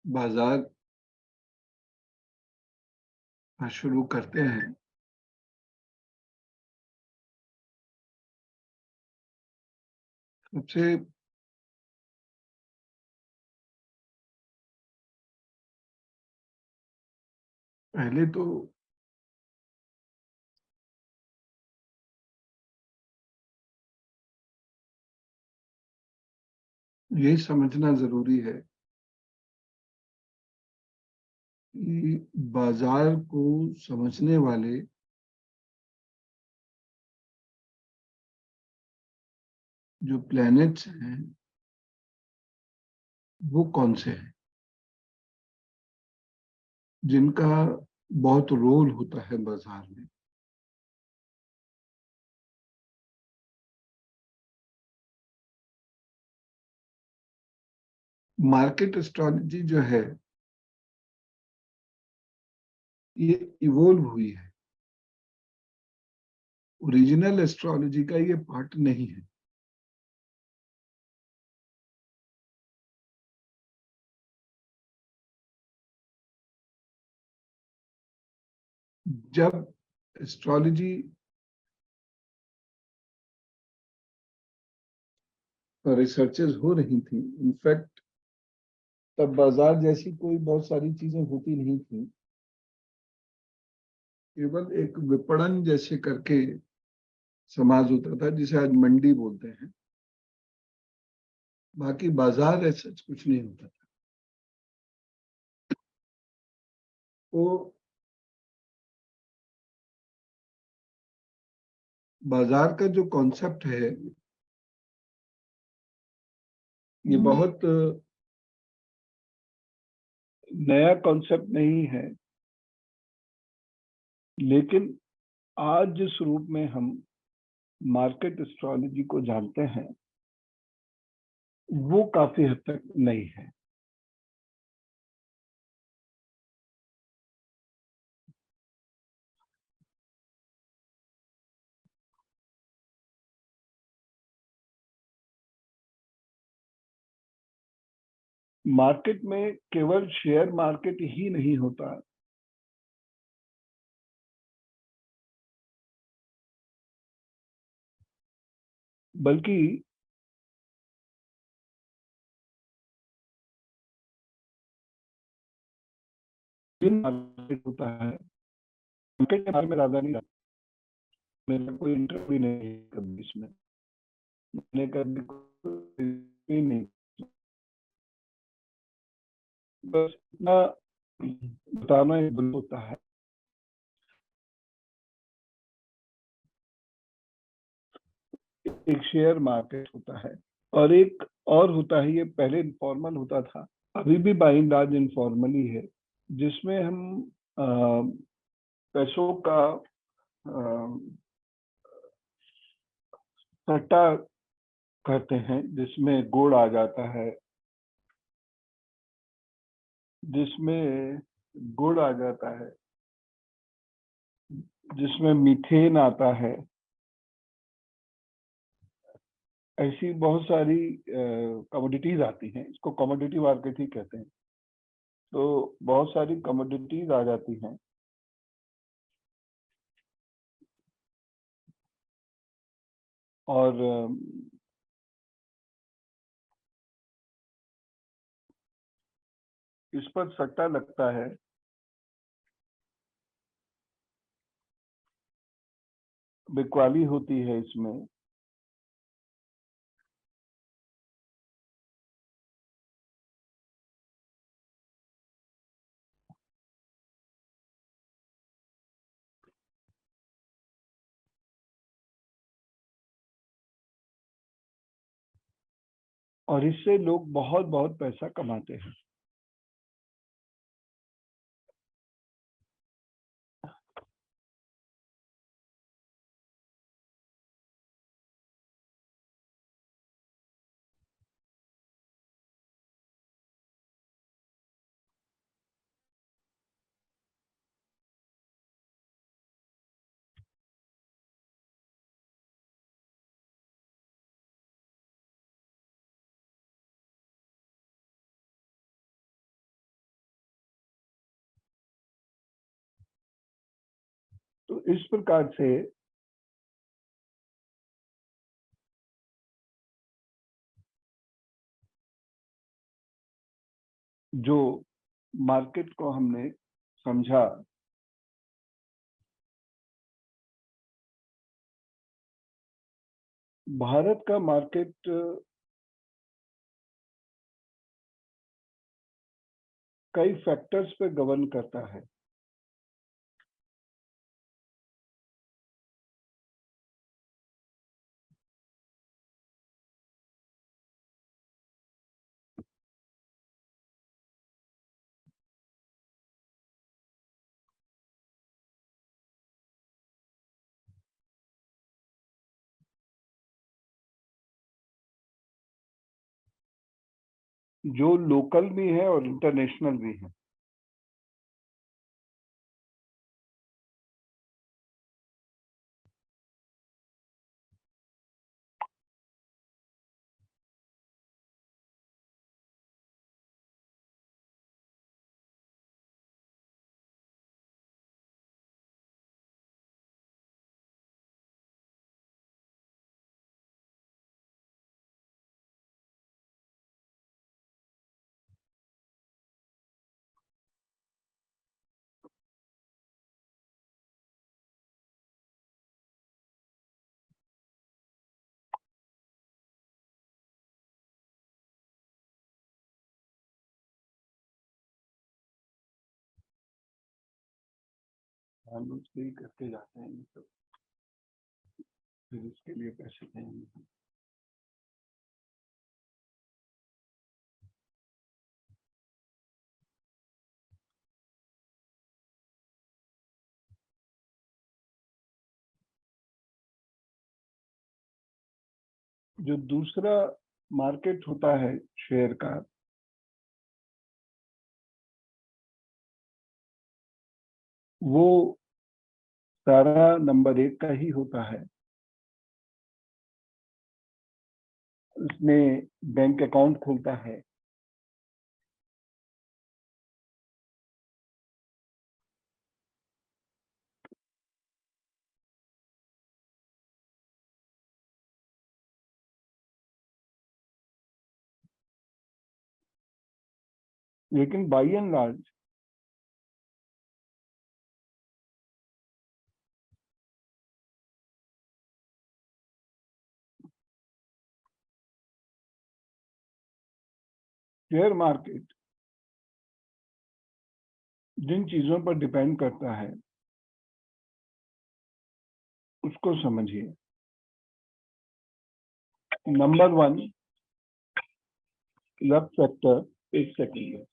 बाजार शुरू करते हैं, सबसे पहले तो ये समझना ज़रूरी है कि बाजार को समझने वाले जो प्लैनेट्स हैं, वो कौन से हैं, जिनका बहुत रोल होता है बाजार में। मार्केट एस्ट्रोलॉजी जो है, ये इवॉल्व हुई है, ओरिजिनल एस्ट्रोलॉजी का ये पार्ट नहीं है। जब एस्ट्रोलॉजी रिसर्चेस हो रही थी, इनफैक्ट तब बाजार जैसी कोई बहुत सारी चीजें होती नहीं थी, केवल एक विपणन जैसे करके समाज होता था, जिसे आज मंडी बोलते हैं। बाकी बाजार ऐसा कुछ नहीं होता था। तो बाजार का जो कॉन्सेप्ट है, ये बहुत नया कॉन्सेप्ट नहीं है, लेकिन आज जिस रूप में हम मार्केट एस्ट्रोलॉजी को जानते हैं, वो काफी हद तक नई है। मार्केट में केवल शेयर मार्केट ही नहीं होता, बल्कि मार्केट होता है। मार्केट के बारे में ज्यादा नहीं जानता, मेरा कोई इंटरव्यू नहीं है कभी इसमें, मैंने कभी कोई नहीं, बस इतना बताना ही भूल होता है। एक शेयर मार्केट होता है और एक और होता है, ये पहले इनफॉर्मल होता था, अभी भी बाय एंड लार्ज इनफॉर्मली है, जिसमें हम अ, पैसों का सट्टा करते हैं, जिसमें गुड़ आ जाता है, जिसमें गुड़ आ जाता है, जिसमें मीथेन आता है। ऐसी बहुत सारी कमोडिटीज आती हैं, इसको कमोडिटी मार्केट ही कहते हैं। तो बहुत सारी कमोडिटीज आ जाती हैं, और इस पर सट्टा लगता है। बिकवाली होती है इसमें, और इससे लोग बहुत बहुत पैसा कमाते हैं। इस प्रकार से जो मार्केट को हमने समझा, भारत का मार्केट कई फैक्टर्स पे गवर्न करता है। जो लोकल भी है और इंटरनेशनल भी है। हम लोग यही करके जाते हैं, तो फिर इसके लिए पैसे देंगे। जो दूसरा मार्केट होता है शेयर का, वो सारा नंबर 1 का ही होता है। उसमें बैंक अकाउंट खुलता है, लेकिन by and large share market जिन चीजों पर डिपेंड करता है उसको समझिए। Number 1, luck factor. एक सेकंड।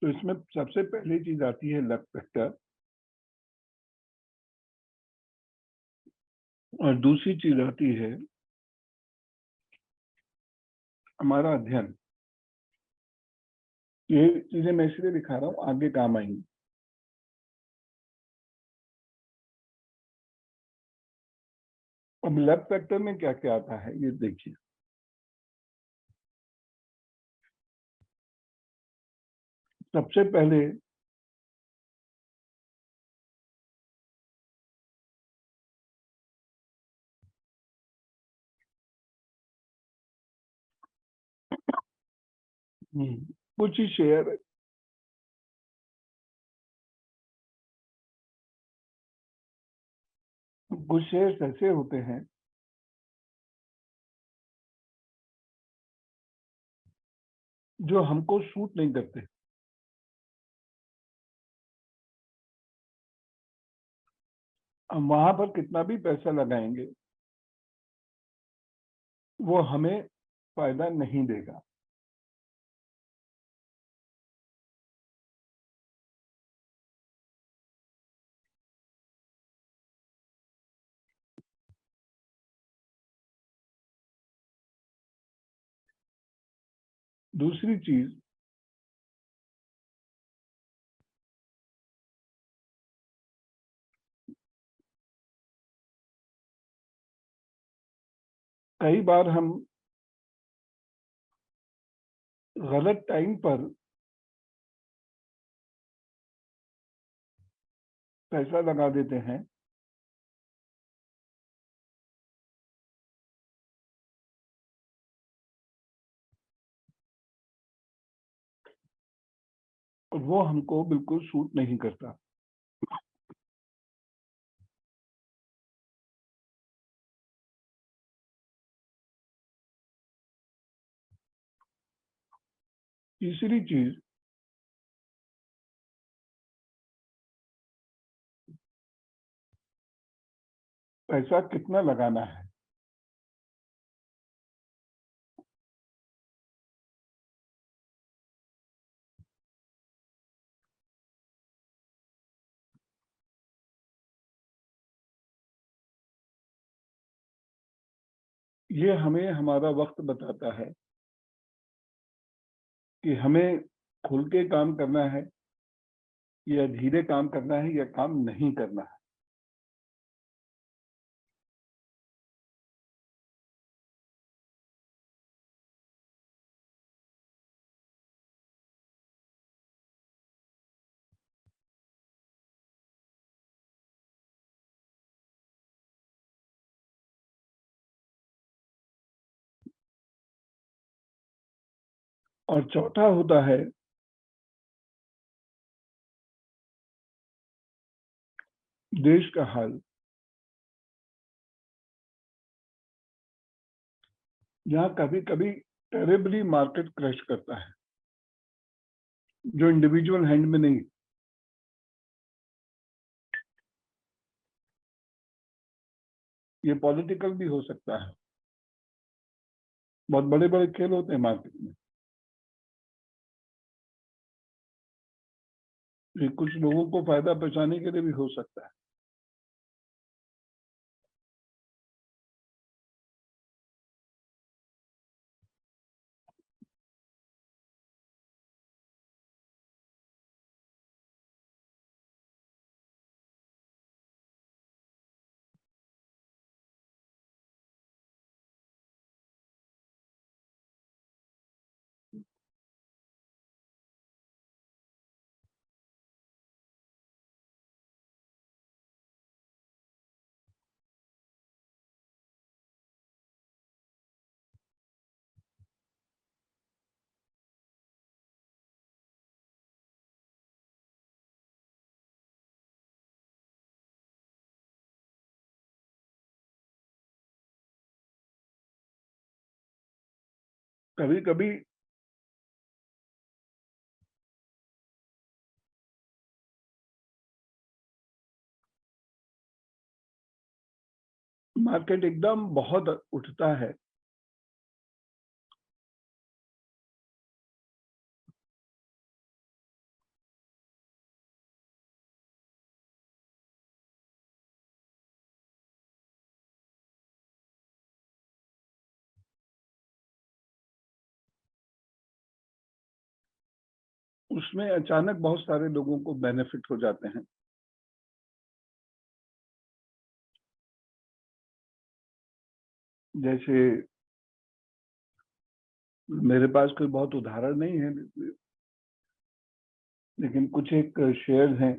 तो इसमें सबसे पहली चीज आती है लक फैक्टर, और दूसरी चीज आती है हमारा अध्ययन। ये चीजें मैं इसलिए दिखा रहा हूँ, आगे काम आएंगी। अब लक फैक्टर में क्या क्या आता है ये देखिए। सबसे पहले कुछ ही शेयर, कुछ शेयर ऐसे होते हैं जो हमको सूट नहीं करते। हम वहां पर कितना भी पैसा लगाएंगे वो हमें फायदा नहीं देगा। दूसरी चीज, कई बार हम गलत टाइम पर पैसा लगा देते हैं और वो हमको बिल्कुल सूट नहीं करता। तीसरी चीज, पैसा कितना लगाना है। ये हमें हमारा वक्त बताता है कि हमें खुल के काम करना है या धीरे काम करना है या काम नहीं करना है। और चौथा होता है देश का हाल, जहाँ कभी कभी टेरेबली मार्केट क्रैश करता है, जो इंडिविजुअल हैंड में नहीं। ये पॉलिटिकल भी हो सकता है। बहुत बड़े बड़े खेल होते हैं मार्केट में। ये कुछ लोगों को फायदा पहुंचाने के लिए भी हो सकता है। कभी कभी मार्केट एकदम बहुत उठता है, उसमें अचानक बहुत सारे लोगों को बेनिफिट हो जाते हैं। जैसे मेरे पास कोई बहुत उदाहरण नहीं है, लेकिन कुछ एक शेयर हैं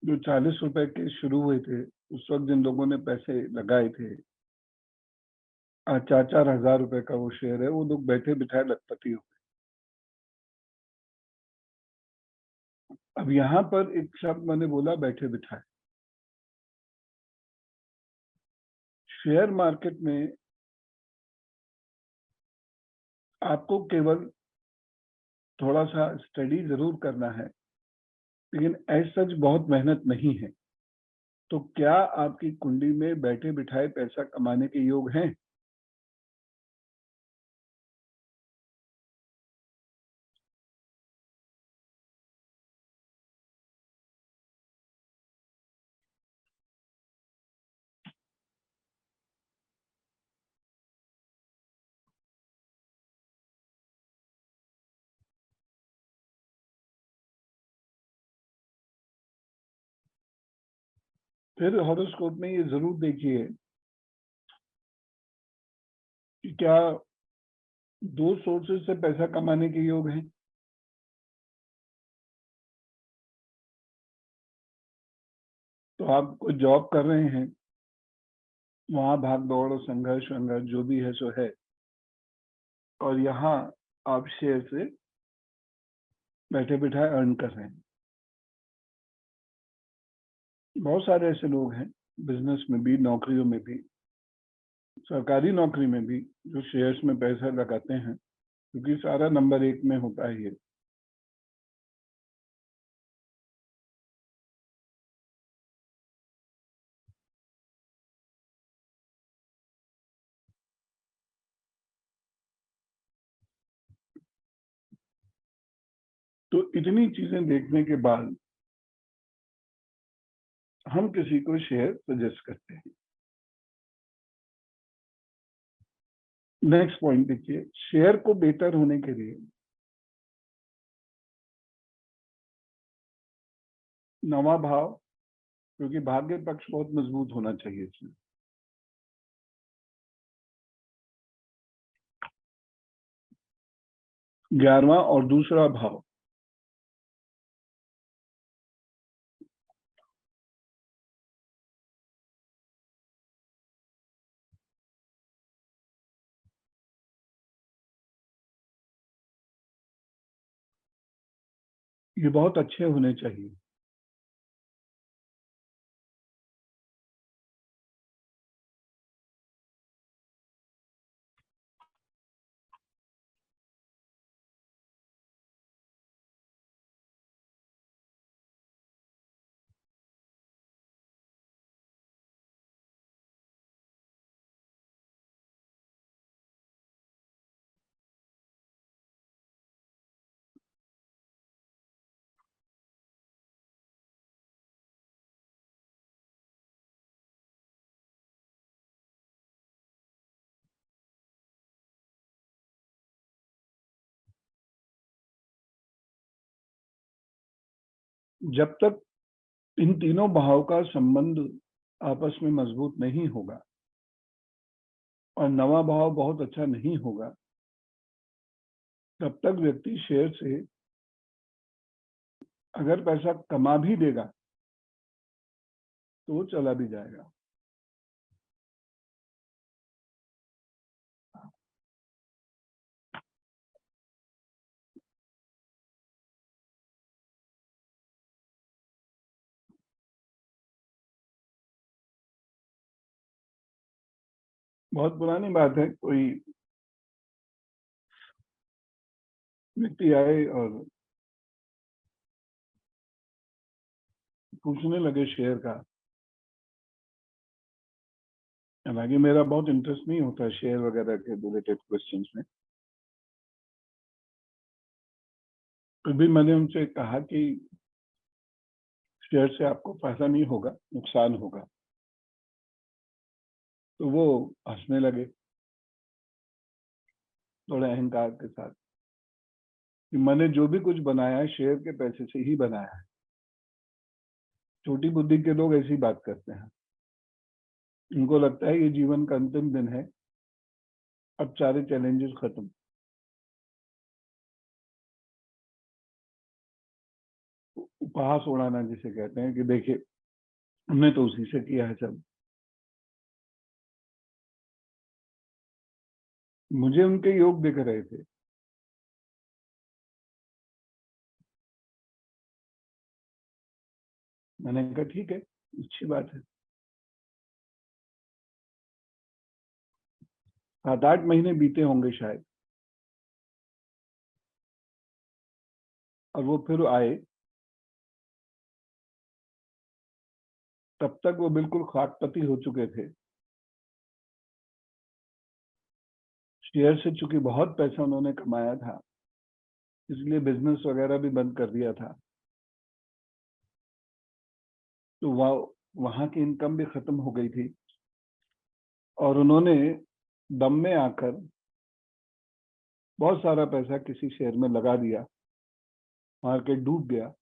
जो 40 रुपए के शुरू हुए थे। उस वक्त जिन लोगों ने पैसे लगाए थे 4 4 हजार रुपए का वो शेयर है, वो लोग बैठे बिठाए लखपति हो। अब यहाँ पर एक शब्द मैंने बोला, बैठे बिठाए। शेयर मार्केट में आपको केवल थोड़ा सा स्टडी जरूर करना है, लेकिन एज सच बहुत मेहनत नहीं है। तो क्या आपकी कुंडली में बैठे बिठाए पैसा कमाने के योग हैं? फिर हॉरोस्कोप में ये जरूर देखिए कि क्या दो सोर्सेज से पैसा कमाने के योग हैं। तो आप कोई जॉब कर रहे हैं, वहां भाग दौड़ और संघर्ष संघर्ष जो भी है सो है, और यहाँ आप शेयर से बैठे बिठाए अर्न कर रहे हैं। बहुत सारे ऐसे लोग हैं, बिजनेस में भी, नौकरियों में भी, सरकारी नौकरी में भी, जो शेयर्स में पैसा लगाते हैं, क्योंकि सारा नंबर एक में होता है ये। तो इतनी चीजें देखने के बाद हम किसी को शेयर सजेस्ट करते हैं। नेक्स्ट पॉइंट देखिए, शेयर को बेहतर होने के लिए नवा भाव, क्योंकि भाग्य पक्ष बहुत मजबूत होना चाहिए इसमें। 11वां और दूसरा भाव, ये बहुत अच्छे होने चाहिए। जब तक इन तीनों भाव का संबंध आपस में मजबूत नहीं होगा और नवा भाव बहुत अच्छा नहीं होगा, तब तक व्यक्ति शेयर से अगर पैसा कमा भी देगा तो वो चला भी जाएगा। बहुत पुरानी बात है, कोई व्यक्ति आए और पूछने लगे शेयर का। हालांकि मेरा बहुत इंटरेस्ट नहीं होता शेयर वगैरह के रिलेटेड क्वेश्चंस में, फिर भी मैंने उनसे कहा कि शेयर से आपको फायदा नहीं होगा, नुकसान होगा। तो वो हंसने लगे थोड़े अहंकार के साथ कि मैंने जो भी कुछ बनाया है शेयर के पैसे से ही बनाया है। छोटी बुद्धि के लोग ऐसी बात करते हैं, उनको लगता है ये जीवन का अंतिम दिन है, अब सारे चैलेंजेस खत्म। उपहास उड़ाना जिसे कहते हैं कि देखिए हमने तो उसी से किया है सब। मुझे उनके योग दिख रहे थे। मैंने कहा ठीक है, अच्छी बात है। 7-8 महीने बीते होंगे शायद, और वो फिर आए। तब तक वो बिल्कुल खाकपति हो चुके थे। शेयर से चूंकि बहुत पैसा उन्होंने कमाया था, इसलिए बिजनेस वगैरह भी बंद कर दिया था। तो वहां की इनकम भी खत्म हो गई थी, और उन्होंने दम में आकर बहुत सारा पैसा किसी शेयर में लगा दिया। मार्केट डूब गया।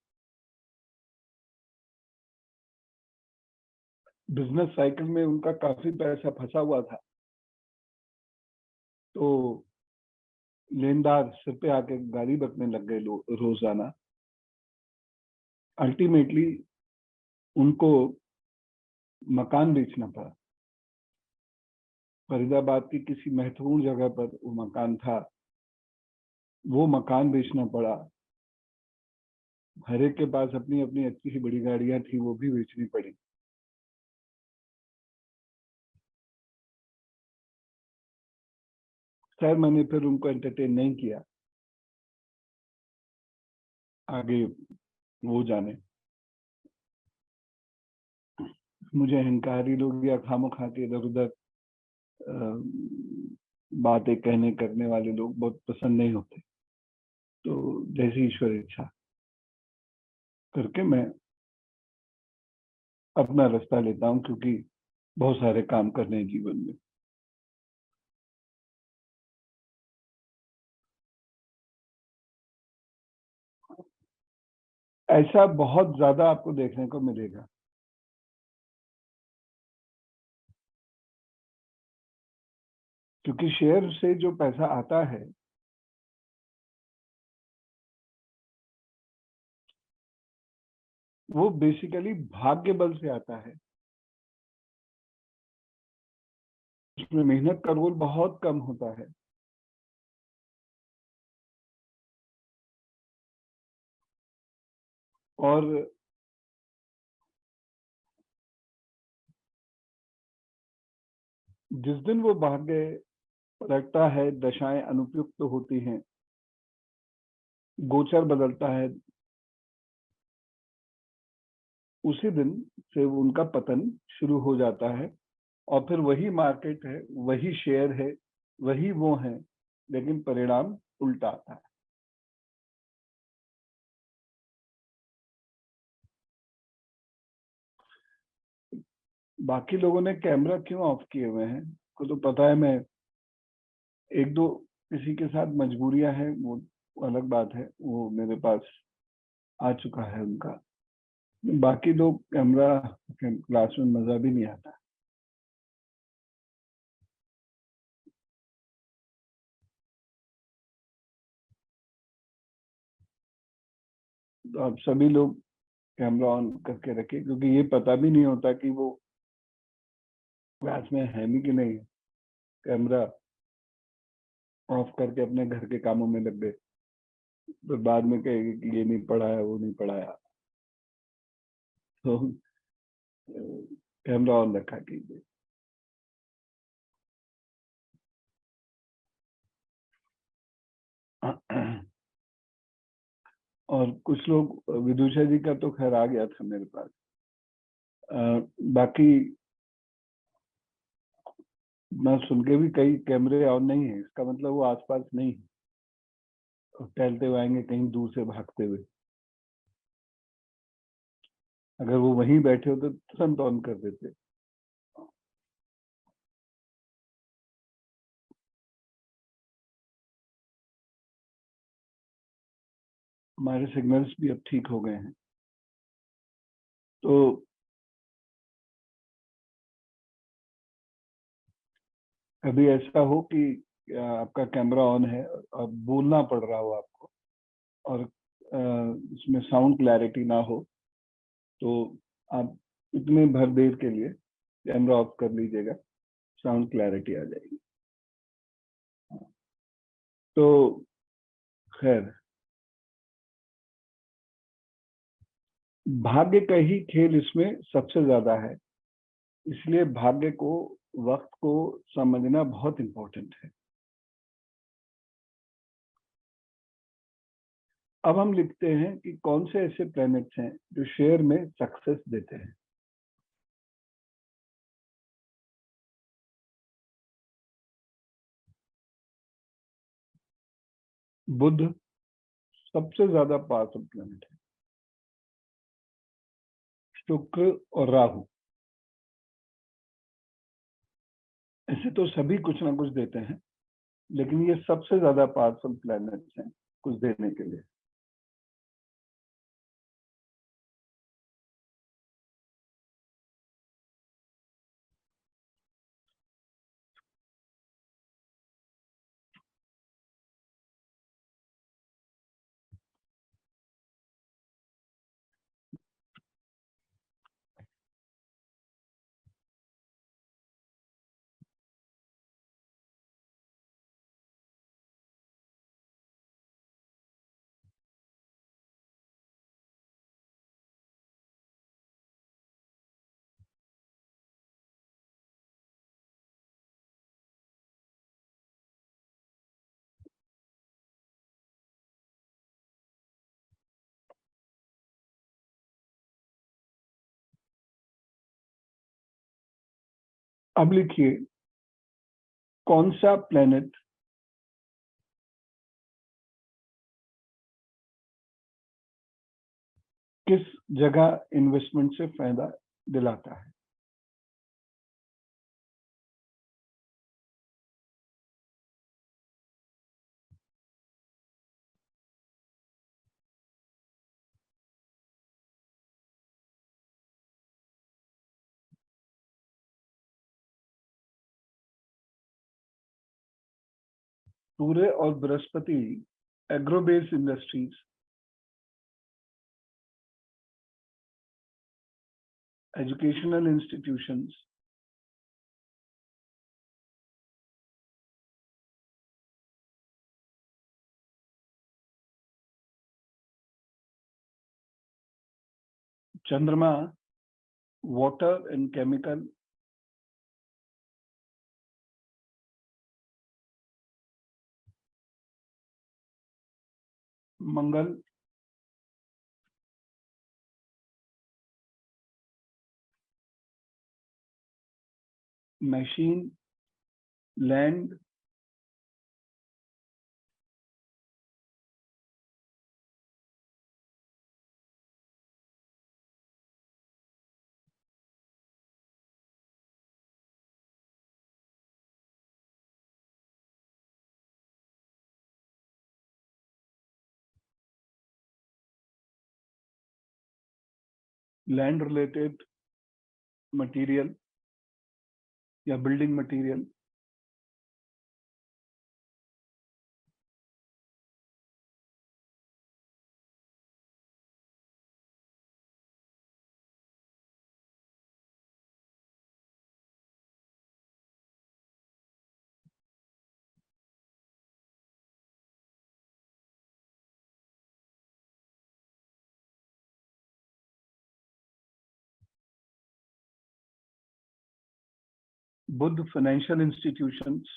बिजनेस साइकिल में उनका काफी पैसा फंसा हुआ था। तो लेनदार सिर पे आके गाली बकने लग गए रोजाना। अल्टीमेटली उनको मकान बेचना पड़ा। फरीदाबाद की किसी महत्वपूर्ण जगह पर वो मकान था, वो मकान बेचना पड़ा। हर एक के पास अपनी अपनी अच्छी सी बड़ी गाड़ियां थी, वो भी बेचनी पड़ी। खैर मैंने फिर उनको एंटरटेन नहीं किया, आगे वो जाने। मुझे अहंकारी लोग या खामोखा के इधर उधर बातें कहने करने वाले लोग बहुत पसंद नहीं होते। तो जैसी ईश्वर इच्छा करके मैं अपना रास्ता लेता हूँ, क्योंकि बहुत सारे काम करने हैं जीवन में। ऐसा बहुत ज्यादा आपको देखने को मिलेगा। क्योंकि शेयर से जो पैसा आता है, वो बेसिकली भाग्य बल से आता है। उसमें मेहनत का रोल बहुत कम होता है। और जिस दिन वो भाग्य पलटता है, दशाएं अनुपयुक्त होती हैं, गोचर बदलता है, उसी दिन से उनका पतन शुरू हो जाता है। और फिर वही मार्केट है, वही शेयर है, वही वो है, लेकिन परिणाम उल्टा आता है। बाकी लोगों ने कैमरा क्यों ऑफ किए हुए हैं, को तो पता है। मैं एक दो किसी के साथ मजबूरियां हैं, वो अलग बात है, वो मेरे पास आ चुका है उनका। बाकी लोग कैमरा क्लास में मजा भी नहीं आता। तो आप सभी लोग कैमरा ऑन करके रखें, क्योंकि ये पता भी नहीं होता कि वो क्लास में है भी कि नहीं। कैमरा ऑफ करके अपने घर के कामों में लग गए, तो बाद में कहेंगे कि ये नहीं पढ़ाया, वो नहीं पढ़ाया। तो कैमरा ऑन रखा कीजिए। और कुछ लोग, विदुषा जी का तो खैर आ गया था मेरे पास। बाकी मैं सुन के भी कई कैमरे ऑन नहीं है, इसका मतलब वो आसपास नहीं है, और टहलते हुए आएंगे कहीं दूर से भागते हुए। अगर वो वहीं बैठे होते तो तुरंत ऑन कर देते। हमारे सिग्नल्स भी अब ठीक हो गए हैं। तो कभी ऐसा हो कि आपका कैमरा ऑन है और बोलना पड़ रहा हो आपको, और इसमें साउंड क्लैरिटी ना हो, तो आप इतने भर देर के लिए कैमरा ऑफ कर लीजिएगा, साउंड क्लैरिटी आ जाएगी। तो खैर, भाग्य का ही खेल इसमें सबसे ज्यादा है, इसलिए भाग्य को, वक्त को समझना बहुत इंपॉर्टेंट है। अब हम लिखते हैं कि कौन से ऐसे प्लैनेट्स हैं जो शेयर में सक्सेस देते हैं। बुध सबसे ज्यादा पावरफुल प्लैनेट है। शुक्र और राहु, ऐसे तो सभी कुछ ना कुछ देते हैं, लेकिन ये सबसे ज्यादा पावरफुल प्लैनेट्स हैं कुछ देने के लिए। अब लिखिए कौन सा प्लेनेट किस जगह इन्वेस्टमेंट से फायदा दिलाता है। सूर्य और Brihaspati agro based industries, educational institutions, Chandrama water and chemical, Mangal machine, land, land related material या building material, Budh financial institutions,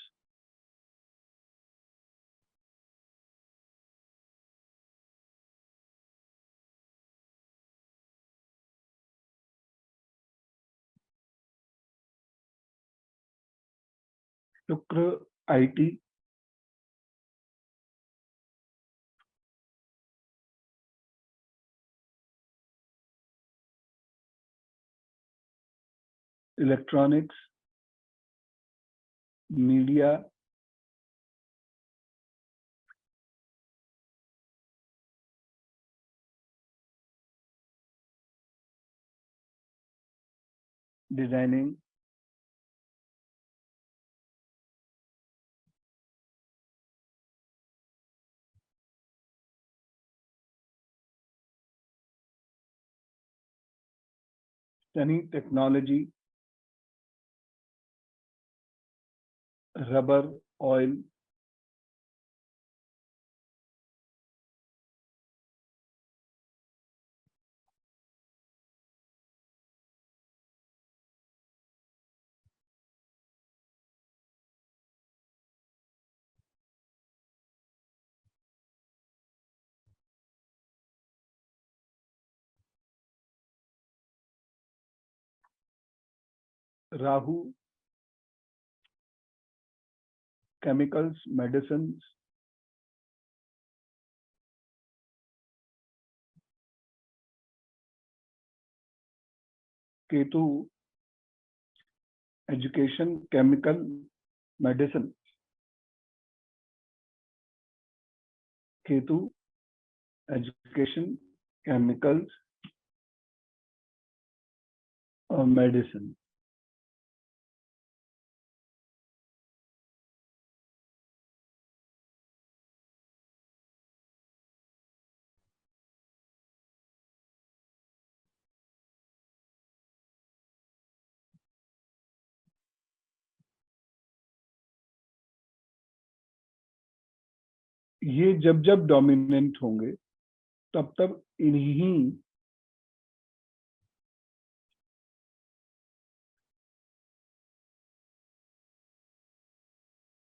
Shukra IT, electronics, media, designing, यानी technology, rubber, oil, Rahu chemicals, medicine, Ketu education, chemical, medicine. Ketu education, chemicals और medicine. ये जब जब dominant होंगे तब तब इन्हीं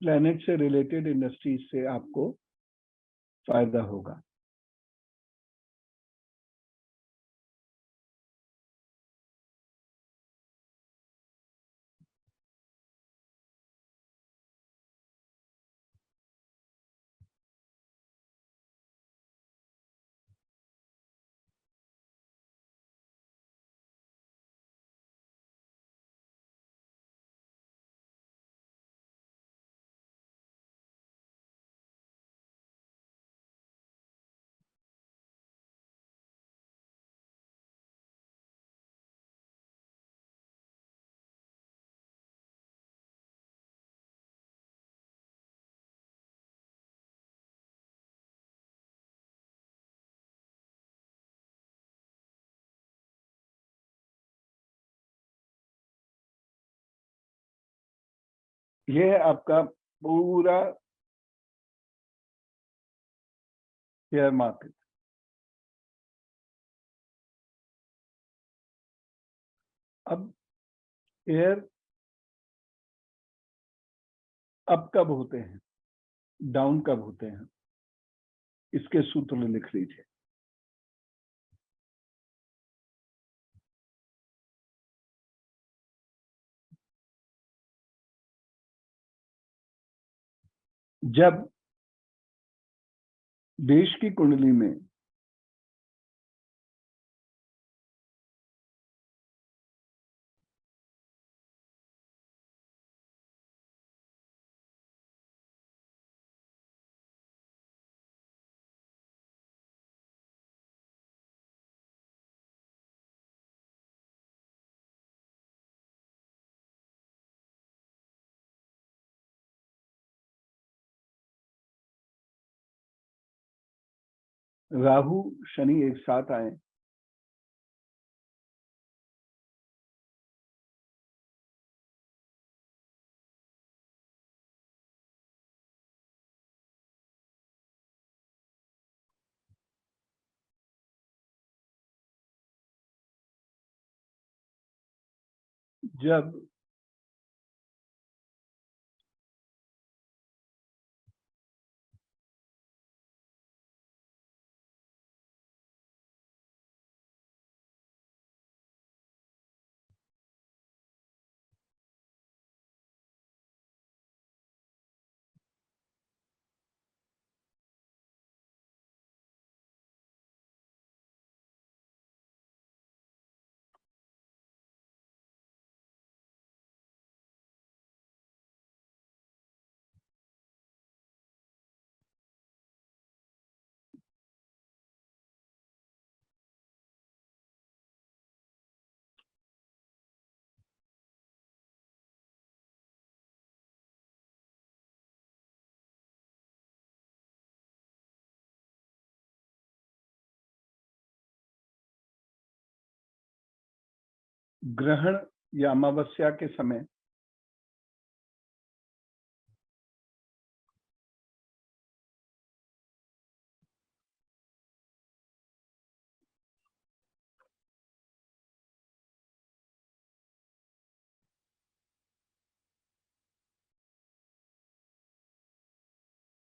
प्लेनेट से रिलेटेड इंडस्ट्रीज से आपको फायदा होगा। ये है आपका पूरा शेयर मार्केट। अब शेयर अप कब होते हैं, डाउन कब होते हैं, इसके सूत्र लिख लीजिए। जब देश की कुंडली में राहु शनि एक साथ आए, जब ग्रहण या अमावस्या के समय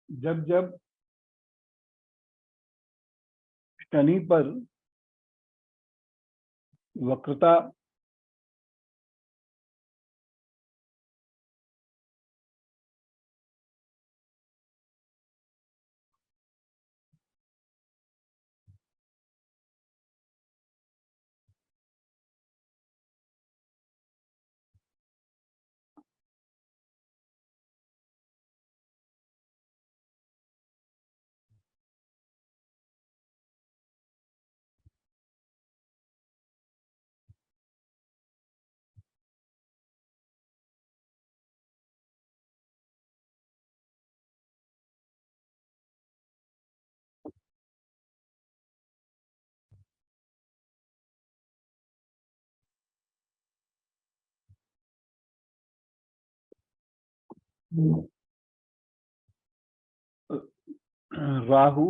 जब जब शनि पर वक्रता राहु,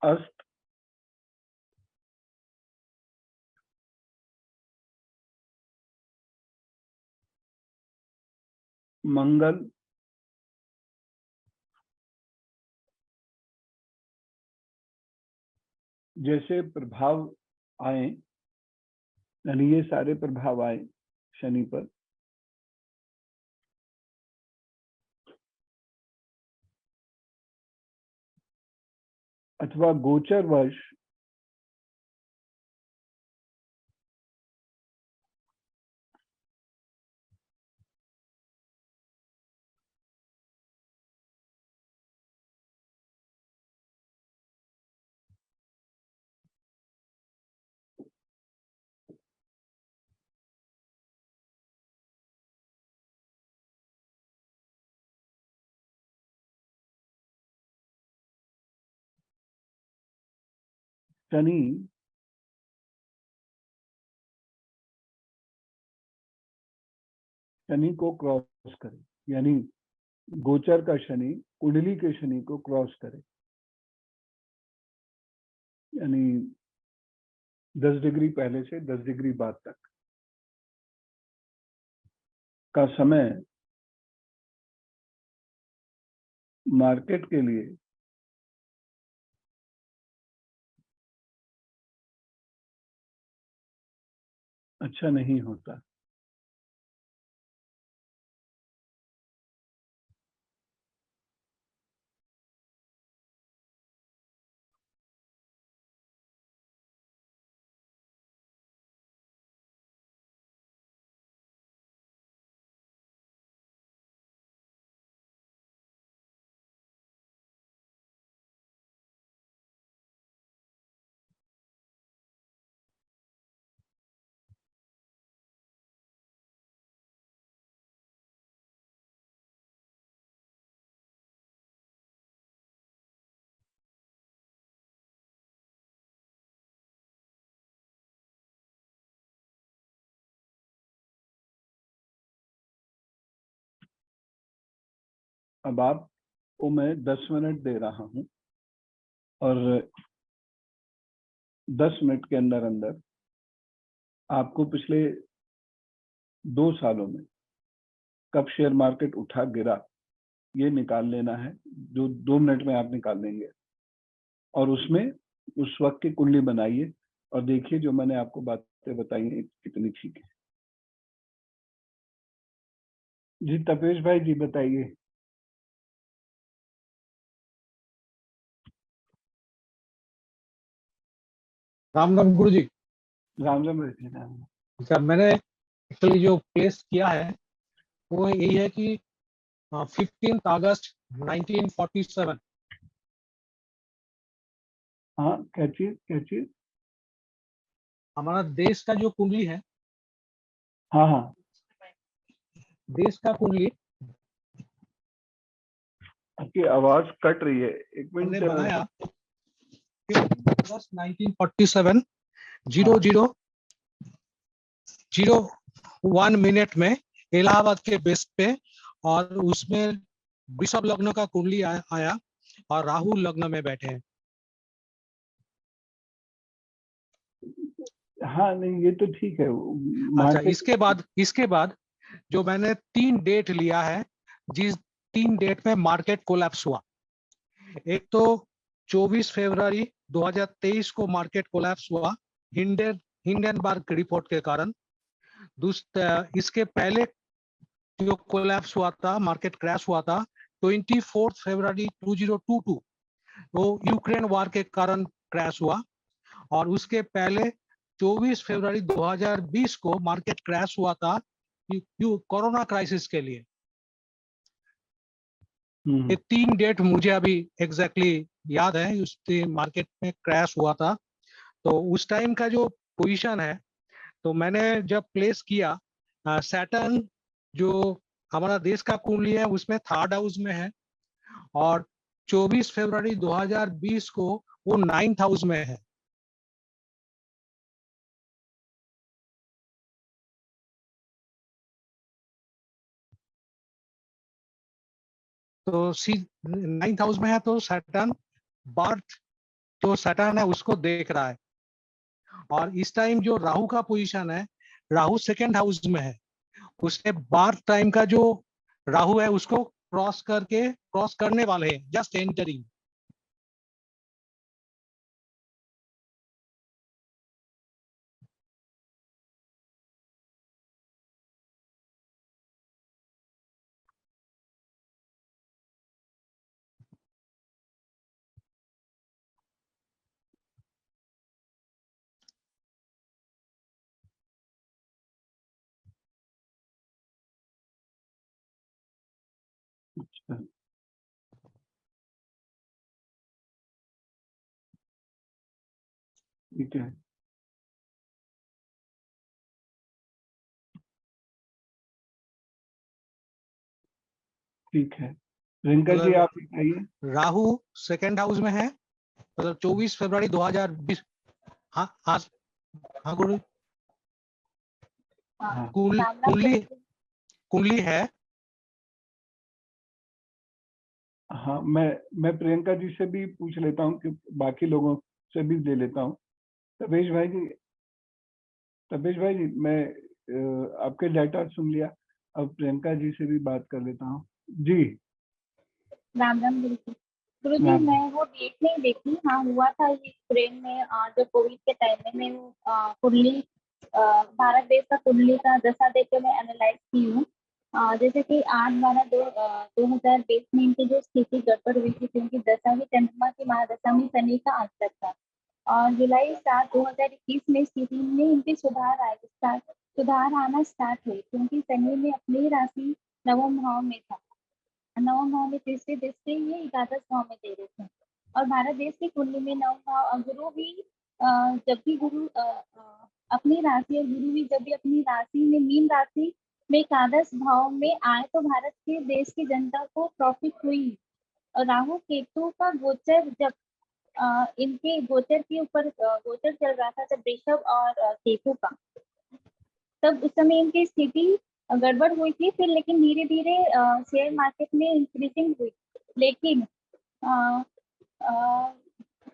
अस्त, मंगल, जैसे प्रभाव आए, यानी ये सारे प्रभाव आए शनि पर, अथवा गोचरवश शनि को क्रॉस करे, यानी गोचर का शनि कुंडली के शनि को क्रॉस करे, यानी 10 डिग्री पहले से 10 डिग्री बाद तक का समय मार्केट के लिए अच्छा नहीं होता। अब आपको मैं 10 मिनट दे रहा हूं और 10 मिनट के अंदर अंदर आपको पिछले 2 सालों में कब शेयर मार्केट उठा गिरा ये निकाल लेना है, जो 2 मिनट में आप निकाल लेंगे, और उसमें उस वक्त की कुंडली बनाइए और देखिए जो मैंने आपको बातें बताई हैं कितनी ठीक है। जी तपेश भाई जी बताइए। राम राम गुरु जी। राम राम रखिए। राम। अच्छा, मैंने एक्चुअली जो प्लेस किया है वो यही है कि 15 अगस्त 1947। हाँ क्या चीज? हमारा देश का जो कुंडली है, हाँ हाँ देश का कुंडली आपकी आवाज कट रही है, एक हमने मिनट। बनाया 15 अगस्त 1947 हाँ 0001 मिनट में इलाहाबाद के बेस पे, और उसमें वृषभ लग्न का कुंडली आया और राहु लग्न में बैठे हैं। हाँ नहीं ये तो ठीक है। अच्छा, इसके बाद जो मैंने 3 डेट लिया है, जिस 3 डेट में मार्केट कोलैप्स हुआ, एक तो 24 फरवरी 2023 को मार्केट कोलैप्स हुआ हिंडनबर्ग रिपोर्ट के कारण। इसके पहले जो कोलैप्स हुआ था, मार्केट क्रैश हुआ था 24 फरवरी 2022, वो यूक्रेन वार के कारण क्रैश हुआ। और उसके पहले 24 फरवरी 2020 को मार्केट क्रैश हुआ था कोरोना क्राइसिस के लिए। ये 3 डेट मुझे अभी एग्जैक्टली याद है, उस मार्केट में क्रैश हुआ था। तो उस टाइम का जो पोजीशन है, तो मैंने जब प्लेस किया, सैटर्न जो हमारा देश का कुंडली है उसमें 3rd हाउस में है, और 24 फरवरी 2020 को वो 9th हाउस में है। तो 9th हाउस में है, तो सैटर्न बर्थ जो सैटर्न है उसको देख रहा है। और इस टाइम जो राहु का पोजीशन है, राहु 2nd हाउस में है, उसके बर्थ टाइम का जो राहु है उसको क्रॉस करने वाले हैं, जस्ट एंटरिंग। अच्छा, ठीक है। ठीक है, प्रियंका जी मतलब आप बताइए। राहु 2nd हाउस में है, मतलब 24 फरवरी 2020। हाँ हाँ हाँ गुरु। हाँ कुंडली कुंडली है। हाँ, मैं प्रियंका जी से भी पूछ लेता हूँ कि बाकी लोगों से भी ले लेता हूँ। तपेश भाई जी, मैं आपके डाटा सुन लिया, अब प्रियंका जी से भी बात कर लेता हूँ। जी राम राम गुरु जी, मैम। मैं वो डेट नहीं देखी। हाँ, हुआ था ये ट्रेन में, जो कोविड के टाइम में मैं वो कुंडली, भारत देश का कुंडली का दशा देख के मैं एनालाइज की हूँ। जैसे कि 8/12/2020 में इनकी जो स्थिति गड़बड़ हुई थी, क्योंकि दशमी चंद्रमा की महादशा में शनि का अंतर था। और जुलाई 7/2021 में स्थिति में इनके सुधार आना स्टार्ट हुई, क्योंकि शनि में अपनी राशि नवम भाव में था। नवम भाव में तीसरे दृष्टि ये 11 भाव में दे रहे थे। और भारत देश की कुंडली में नवम भाव, गुरु भी जब भी गुरु अपनी राशि, और गुरु भी जब भी अपनी राशि में, मीन राशि में 11 भाव में आए, तो भारत के देश की जनता को प्रॉफिट हुई। और राहु केतु का गोचर जब इनके गोचर के ऊपर गोचर चल रहा था, जब वृषभ और केतु का, तब उस समय इनकी स्थिति गड़बड़ हुई थी। फिर लेकिन धीरे धीरे शेयर मार्केट में इंक्रीजिंग हुई। लेकिन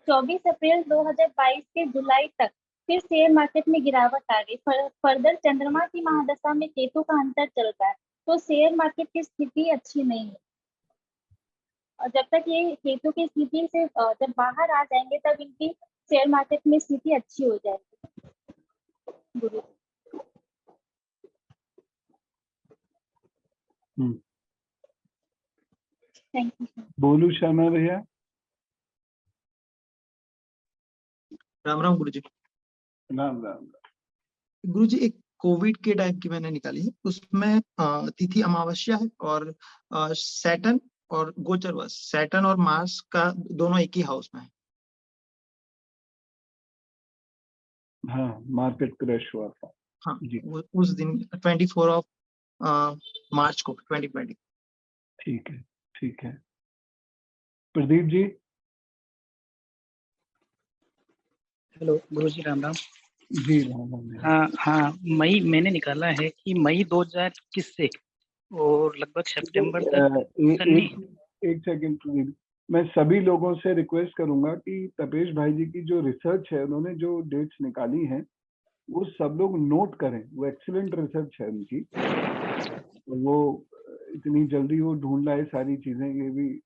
24 अप्रैल 2022 के जुलाई तक फिर शेयर मार्केट में गिरावट आ गई। फर्दर चंद्रमा की महादशा में केतु का अंतर चल रहा है, तो शेयर मार्केट की स्थिति अच्छी नहीं है। और जब तक ये केतु की स्थिति से जब बाहर आ जाएंगे, तब इनकी शेयर मार्केट में स्थिति अच्छी हो जाएगी। गुरु, थैंक यू। बोलू शर्मा भैया। राम राम गुरुजी। राम राम। गुरुजी, एक कोविड के टाइम की मैंने निकाली है, उसमें तिथि अमावस्या है, और सैटर्न और गोचर बस सैटर्न और मार्स का दोनों एक ही हाउस में है। हाँ, मार्केट क्रैश हुआ था। हाँ जी उस दिन 24 मार्च को 2020। ठीक है, ठीक है। प्रदीप जी। हेलो गुरुजी, राम राम। जी राम राम। हाँ हाँ, मई मैंने निकाला है कि मई 2021 से और लगभग सितंबर तक शनि। एक सेकंड प्रदीप, मैं सभी लोगों से रिक्वेस्ट करूंगा कि तपेश भाई जी की जो रिसर्च है, उन्होंने जो डेट्स निकाली हैं वो सब लोग नोट करें। वो एक्सीलेंट रिसर्च है उनकी। वो इतनी जल्दी वो ढूंढ लाए सारी चीजें, ये भी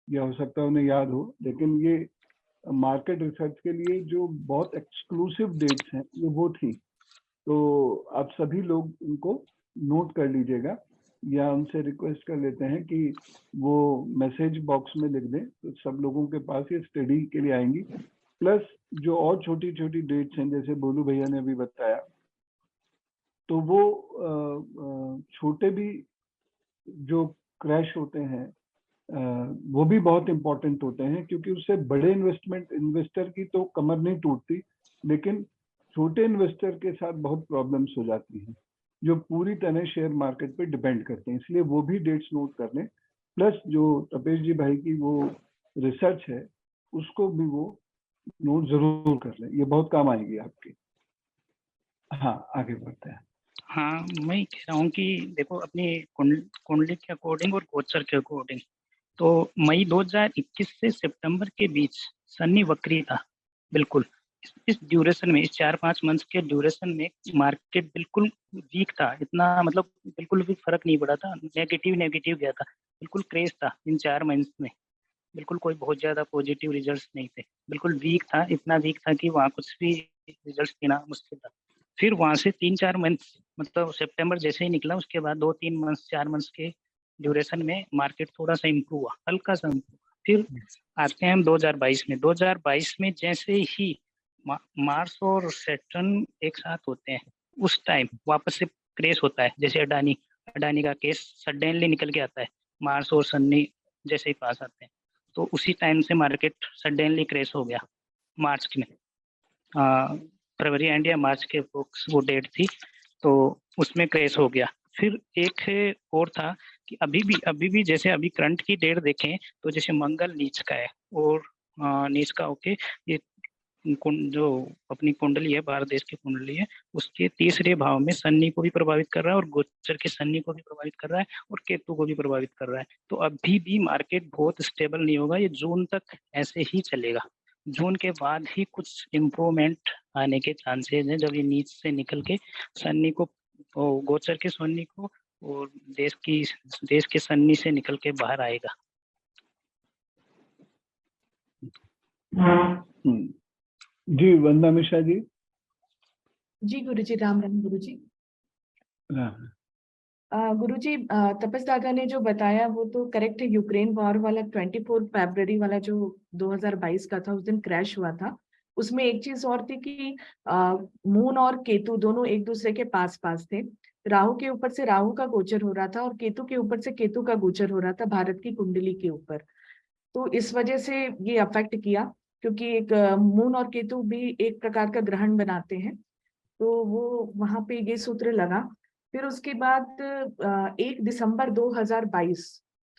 या हो सकता है उन्हें याद हो, लेकिन ये मार्केट रिसर्च के लिए जो बहुत एक्सक्लूसिव डेट्स हैं ये वो थी। तो आप सभी लोग उनको नोट कर लीजिएगा, या उनसे रिक्वेस्ट कर लेते हैं कि वो मैसेज बॉक्स में लिख दें, तो सब लोगों के पास ये स्टडी के लिए आएंगी। प्लस जो और छोटी छोटी डेट्स हैं, जैसे बोलू भैया ने अभी बताया, तो वो छोटे भी जो क्रैश होते हैं वो भी बहुत इंपॉर्टेंट होते हैं, क्योंकि उससे बड़े इन्वेस्टर की तो कमर नहीं टूटती, लेकिन छोटे इन्वेस्टर के साथ बहुत प्रॉब्लम्स हो जाती हैं, जो पूरी तरह शेयर मार्केट पे डिपेंड करते हैं। इसलिए वो भी डेट्स नोट कर लें। प्लस जो तपेश जी भाई की वो रिसर्च है, उसको भी वो नोट जरूर कर लें, ये बहुत काम आएगी आपकी। हाँ, आगे बढ़ते हैं। हाँ, मैं कह रहा हूँ कि देखो अपनी कुंडली के अकॉर्डिंग और गोचर के अकॉर्डिंग, तो मई 2021 से सितंबर के बीच शनि वक्री था बिल्कुल। इस ड्यूरेशन में, इस 4-5 मंथ्स के ड्यूरेशन में मार्केट बिल्कुल वीक था, इतना मतलब बिल्कुल भी फर्क नहीं पड़ा था, नेगेटिव गया था, बिल्कुल क्रेज था इन 4 मंथ्स में, बिल्कुल कोई बहुत ज्यादा पॉजिटिव रिजल्ट्स नहीं थे, बिल्कुल वीक था, इतना वीक था कि वहाँ कुछ भी रिजल्ट्स देना मुश्किल था। फिर वहां से 3-4 मंथ्स, मतलब सितंबर जैसे ही निकला उसके बाद 2-3 मंथ्स 4 मंथ्स के ड्यूरेशन में मार्केट थोड़ा सा इम्प्रूव हुआ, हल्का सा इम्प्रूव। फिर आते हैं हम 2022 में। 2022 में जैसे ही मार्स और सैटर्न एक साथ होते हैं, उस टाइम वापस से क्रेश होता है। जैसे अडानी का केस सडनली निकल के आता है, मार्स और सन्नी जैसे ही पास आते हैं, तो उसी टाइम से मार्केट सडनली क्रेश हो गया मार्च में। फरवरी एंड या मार्च के वो डेट थी, तो उसमें क्रेश हो गया। फिर एक और था कि अभी भी जैसे अभी करंट की डेट देखें तो जैसे मंगल नीच का है और नीच का होके ये जो अपनी कुंडली है, भारत देश की कुंडली है, उसके तीसरे भाव में शनि को भी प्रभावित कर रहा है और गोचर के शनि को भी प्रभावित कर रहा है और केतु को भी प्रभावित कर रहा है। तो अभी भी मार्केट बहुत स्टेबल नहीं होगा, ये जून तक ऐसे ही चलेगा। जून के बाद ही कुछ इम्प्रूवमेंट आने के चांसेस हैं, जब ये नीच से निकल के शनि को, गोचर के शनि को और देश के शनि से निकल के बाहर आएगा। जी वंदना मिश्रा जी। जी गुरुजी, राम राम गुरुजी। राम। गुरुजी, तपस दादा ने जो बताया वो तो करेक्ट है। यूक्रेन वॉर वाला 24 फरवरी वाला जो 2022 का था, उस दिन क्रैश हुआ था। उसमें एक चीज और थी कि मून और केतु दोनों एक दूसरे के पास पास थे। राहु के ऊपर से राहु का गोचर हो रहा था और केतु के ऊपर से केतु का गोचर हो रहा था भारत की कुंडली के ऊपर। तो इस वजह से ये अफेक्ट किया, क्योंकि एक मून और केतु भी एक प्रकार का ग्रहण बनाते हैं, तो वो वहां पे ये सूत्र लगा। फिर उसके बाद 1 दिसंबर 2022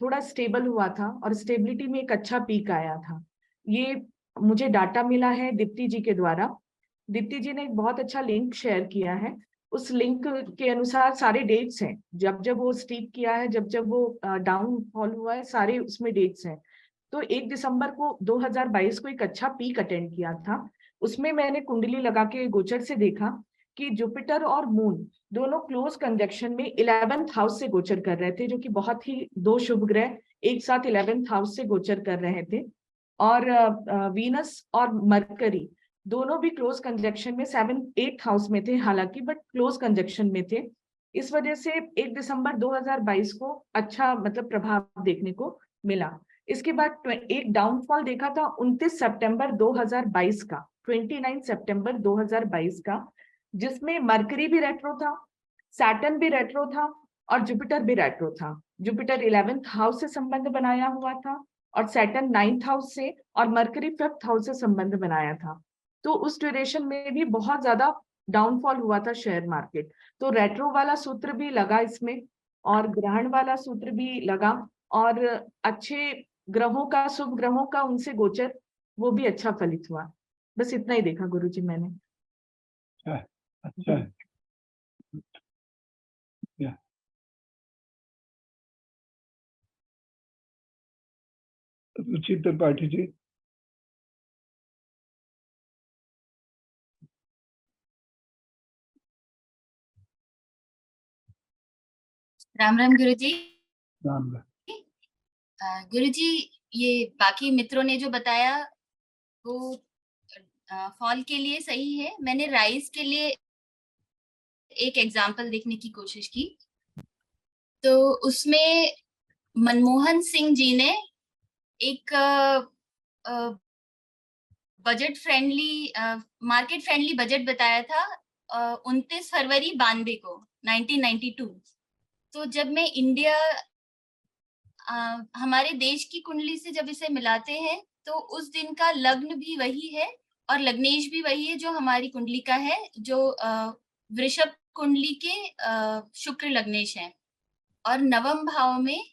थोड़ा स्टेबल हुआ था और स्टेबिलिटी में एक अच्छा पीक आया था। ये मुझे डाटा मिला है दीप्ति जी के द्वारा। दीप्ति जी ने एक बहुत अच्छा लिंक शेयर किया है। उस लिंक के अनुसार सारे डेट्स हैं, जब जब वो स्टीप किया है, जब जब वो डाउन फॉल हुआ है, सारे उसमें डेट्स हैं। तो 1 दिसंबर को 2022 को एक अच्छा पीक अटेंड किया था। उसमें मैंने कुंडली लगा के गोचर से देखा कि जुपिटर और मून दोनों क्लोज कंजक्शन में 11th हाउस से गोचर कर रहे थे, जो कि बहुत ही दो शुभ ग्रह एक साथ 11th हाउस से गोचर कर रहे थे। और वीनस और मरकरी दोनों भी क्लोज कंजक्शन में 7th-8th हाउस में थे हालांकि, बट क्लोज कंजक्शन में थे। इस वजह से 1 दिसंबर 2022 को अच्छा मतलब प्रभाव देखने को मिला। इसके बाद एक डाउनफॉल देखा था 29 सितंबर 2022 का, 29 सितंबर 2022 का, जिसमें मरकरी भी रेट्रो था, सैटर्न भी रेट्रो था और जुपिटर भी रेट्रो था। जुपिटर 11th हाउस से संबंध बनाया हुआ था और सैटर्न 9th हाउस से, और मरकरी 5th हाउस से संबंध बनाया था। तो उस ड्यूरेशन में भी बहुत ज्यादा डाउनफॉल हुआ था शेयर मार्केट। तो रेट्रो वाला सूत्र भी लगा इसमें और ग्रहण वाला सूत्र भी लगा, और अच्छे ग्रहों का, शुभ ग्रहों का उनसे गोचर, वो भी अच्छा फलित हुआ। बस इतना ही देखा गुरुजी मैंने। अच्छा है। रुचि त्रिपाठी जी। राम राम गुरुजी। राम राम। गुरुजी, ये बाकी मित्रों ने जो बताया वो फॉल के लिए सही है। मैंने राइज के लिए एक एग्जाम्पल देखने की कोशिश की, तो उसमें मनमोहन सिंह जी ने एक budget friendly, market friendly budget बताया था 29 फरवरी 92 को, 1992। तो जब मैं इंडिया हमारे देश की कुंडली से जब इसे मिलाते हैं तो उस दिन का लग्न भी वही है और लग्नेश भी वही है जो हमारी कुंडली का है, जो वृषभ कुंडली के शुक्र लग्नेश है। और नवम भाव में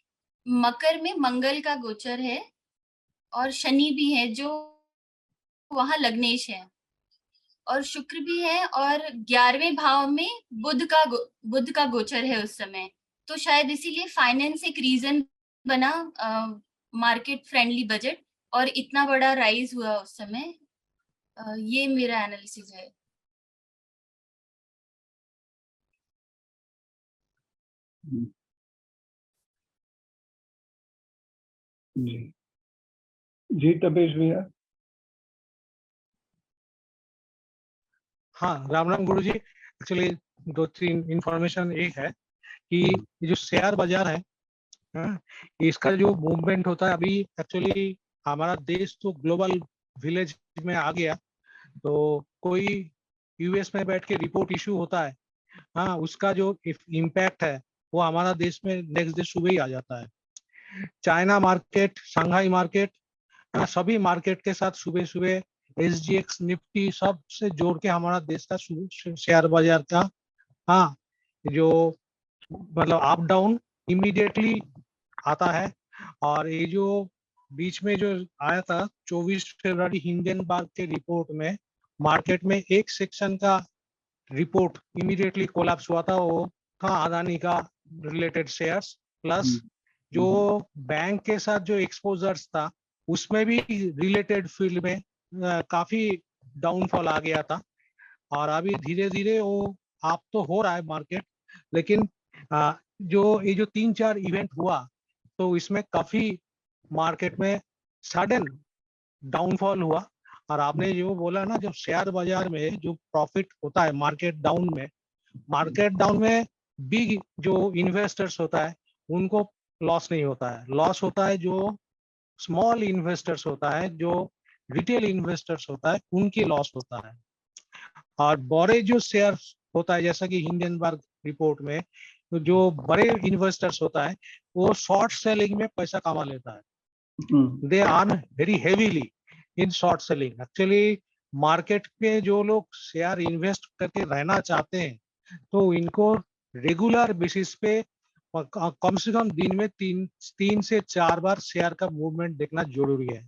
मकर में मंगल का गोचर है और शनि भी है, जो वहां लग्नेश है और शुक्र भी है, और 11वें भाव में बुध का गोचर है उस समय, तो शायद इसीलिए फाइनेंस एक रीजन बना, मार्केट फ्रेंडली बजट, और इतना बड़ा राइज हुआ उस समय। ये मेरा एनालिसिस है। जी जी तपेश भैया। हाँ, राम राम गुरु जी। एक्चुअली 2-3 इंफॉर्मेशन एक है कि ये जो शेयर बाजार है, हाँ, इसका जो मूवमेंट होता है अभी, एक्चुअली हमारा देश तो ग्लोबल विलेज में आ गया, तो कोई यूएस में बैठ के रिपोर्ट इशू होता है, हाँ, उसका जो इम्पैक्ट है वो हमारा देश में नेक्स्ट डे सुबह ही आ जाता है। चाइना मार्केट, शंघाई मार्केट, सभी मार्केट के साथ सुबह सुबह SGX निफ्टी सब से जोड़ के हमारा देश का शेयर बाजार का, हाँ, जो मतलब अप डाउन इमीडिएटली आता है। और ये जो बीच में जो आया था 24 फरवरी हिंडनबर्ग के रिपोर्ट में, मार्केट में एक सेक्शन का रिपोर्ट इमीडिएटली कोलैप्स हुआ था, वो था अदानी का रिलेटेड शेयर्स, प्लस जो बैंक के साथ जो एक्सपोजर्स था उसमें भी रिलेटेड फील्ड में काफी डाउनफॉल आ गया था। और अभी धीरे धीरे वो आप तो हो रहा है मार्केट, लेकिन जो ये जो 3-4 इवेंट हुआ तो इसमें काफी मार्केट में सडन डाउनफॉल हुआ। और आपने जो बोला ना, जब शेयर बाजार में जो प्रॉफिट होता है मार्केट डाउन में बिग जो इन्वेस्टर्स होता है उनको लॉस नहीं होता है, लॉस होता है जो स्मॉल इन्वेस्टर्स होता है, जो रिटेल इन्वेस्टर्स होता है, उनकी लॉस होता है। और बड़े जो शेयर होता है, जैसा कि हिंडनबर्ग रिपोर्ट में तो जो बड़े इन्वेस्टर्स होता है वो शॉर्ट सेलिंग में पैसा कमा लेता है। They earn very heavily in short selling. Actually market पे जो लोग शेयर इन्वेस्ट करके रहना चाहते हैं तो इनको रेगुलर बेसिस पे कम से कम दिन में 3 से 4 बार शेयर का मूवमेंट देखना जरूरी है,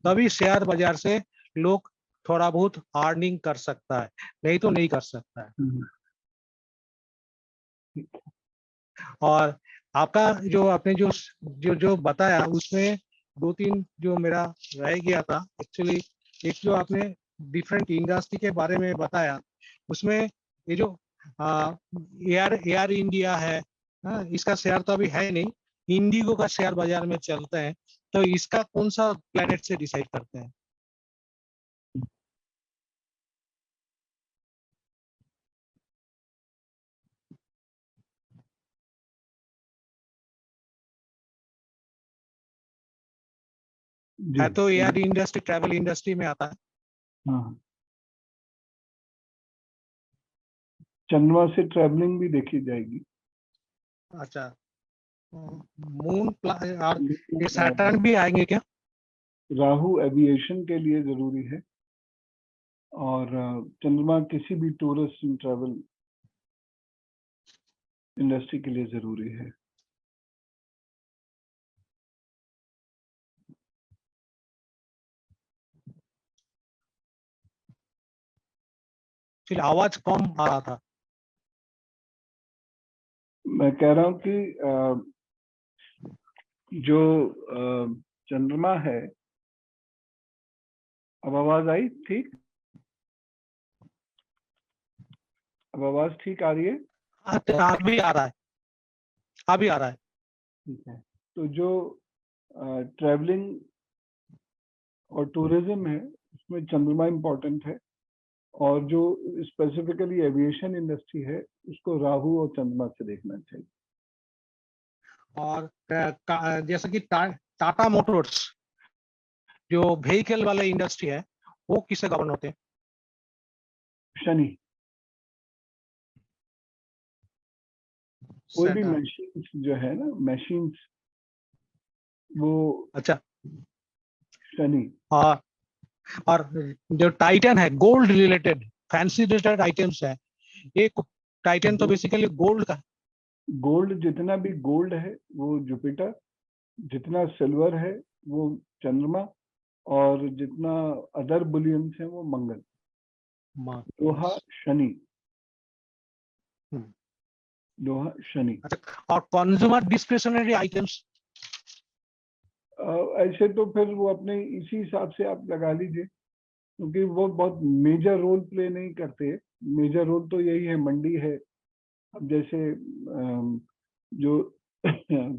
तभी शेयर बाजार से लोग थोड़ा बहुत अर्निंग कर सकता है, नहीं तो नहीं कर सकता है। और आपका जो आपने जो जो जो बताया उसमें 2-3 जो मेरा रह गया था एक्चुअली। एक जो आपने डिफरेंट इंडस्ट्री के बारे में बताया, उसमें ये जो एयर इंडिया है, इसका शेयर तो अभी है नहीं, इंडिगो का शेयर बाजार में चलते हैं, तो इसका कौन सा प्लेनेट से डिसाइड करते हैं? है तो एयर इंडस्ट्री ट्रैवल इंडस्ट्री में आता है। हाँ, चंद्रमा से ट्रैवलिंग भी देखी जाएगी। अच्छा, मून और ये सैटर्न भी आएंगे क्या? राहु एविएशन के लिए जरूरी है और चंद्रमा किसी भी टूरिस्ट एंड ट्रैवल इंडस्ट्री के लिए जरूरी है। फिर आवाज कम आ रहा था। मैं कह रहा हूं कि जो चंद्रमा है, अब आवाज आई ठीक? अब आवाज ठीक आ रही है? अभी आ रहा है, अभी आ रहा है। ठीक है, तो जो ट्रैवलिंग और टूरिज्म है उसमें चंद्रमा इम्पोर्टेंट है, और जो स्पेसिफिकली एविएशन इंडस्ट्री है उसको राहु और चंद्रमा से देखना चाहिए। और जैसा कि टाटा मोटर्स जो व्हीकल वाला इंडस्ट्री है वो किससे गवर्न होते हैं? शनि। कोई भी मशीन्स जो है ना, मशीन्स, वो अच्छा, शनि। और जो टाइटन है gold related fancy related items है, एक टाइटन तो बेसिकली गोल्ड का। गोल्ड, जितना भी गोल्ड है वो जुपिटर, जितना सिल्वर है वो चंद्रमा, और जितना अदर बुलियंस है वो मंगल, लोहा शनि, लोहा शनि। और कंज्यूमर डिस्क्रिशनरी आइटम्स ऐसे तो फिर वो अपने इसी हिसाब से आप लगा लीजिए, क्योंकि वो बहुत मेजर रोल प्ले नहीं करते। मेजर रोल तो यही है, मंडी है। अब जैसे जो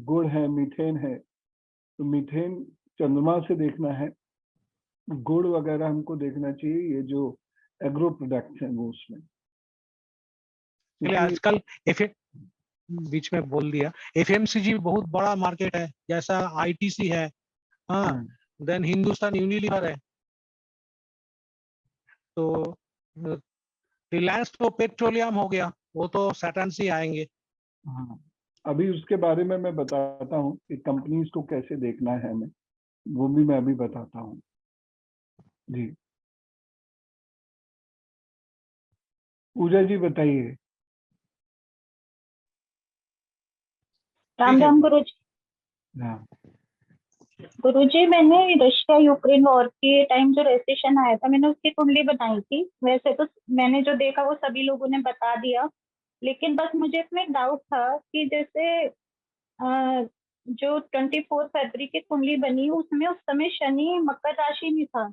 गुड़ है, मीथेन है, तो मीथेन चंद्रमा से देखना है, गुड़ वगैरह हमको देखना चाहिए, ये जो एग्रो प्रोडक्ट्स हैं वो उसमें। आजकल बीच में बोल दिया, एफएमसीजी बहुत बड़ा मार्केट है, जैसा आईटीसी है, हाँ, देन हिंदुस्तान यूनिलीवर है, तो रिलायंस तो पेट्रोलियम हो गया, वो तो सैटर्न से आएंगे। हाँ, अभी उसके बारे में मैं बताता हूँ कि कंपनीज को कैसे देखना है हमें, वो भी मैं अभी बताता हूँ जी। पूजा जी बताइए। राम राम गुरुजी। हाँ, गुरुजी, मैंने रशिया यूक्रेन वॉर के टाइम जो रेसेशन आया था, मैंने उसकी कुंडली बनाई थी। वैसे तो मैंने जो देखा वो सभी लोगों ने बता दिया, लेकिन बस मुझे इसमें एक डाउट था कि जैसे जो 24 फरवरी की कुंडली बनी उसमें उस समय शनि मकर राशि में था,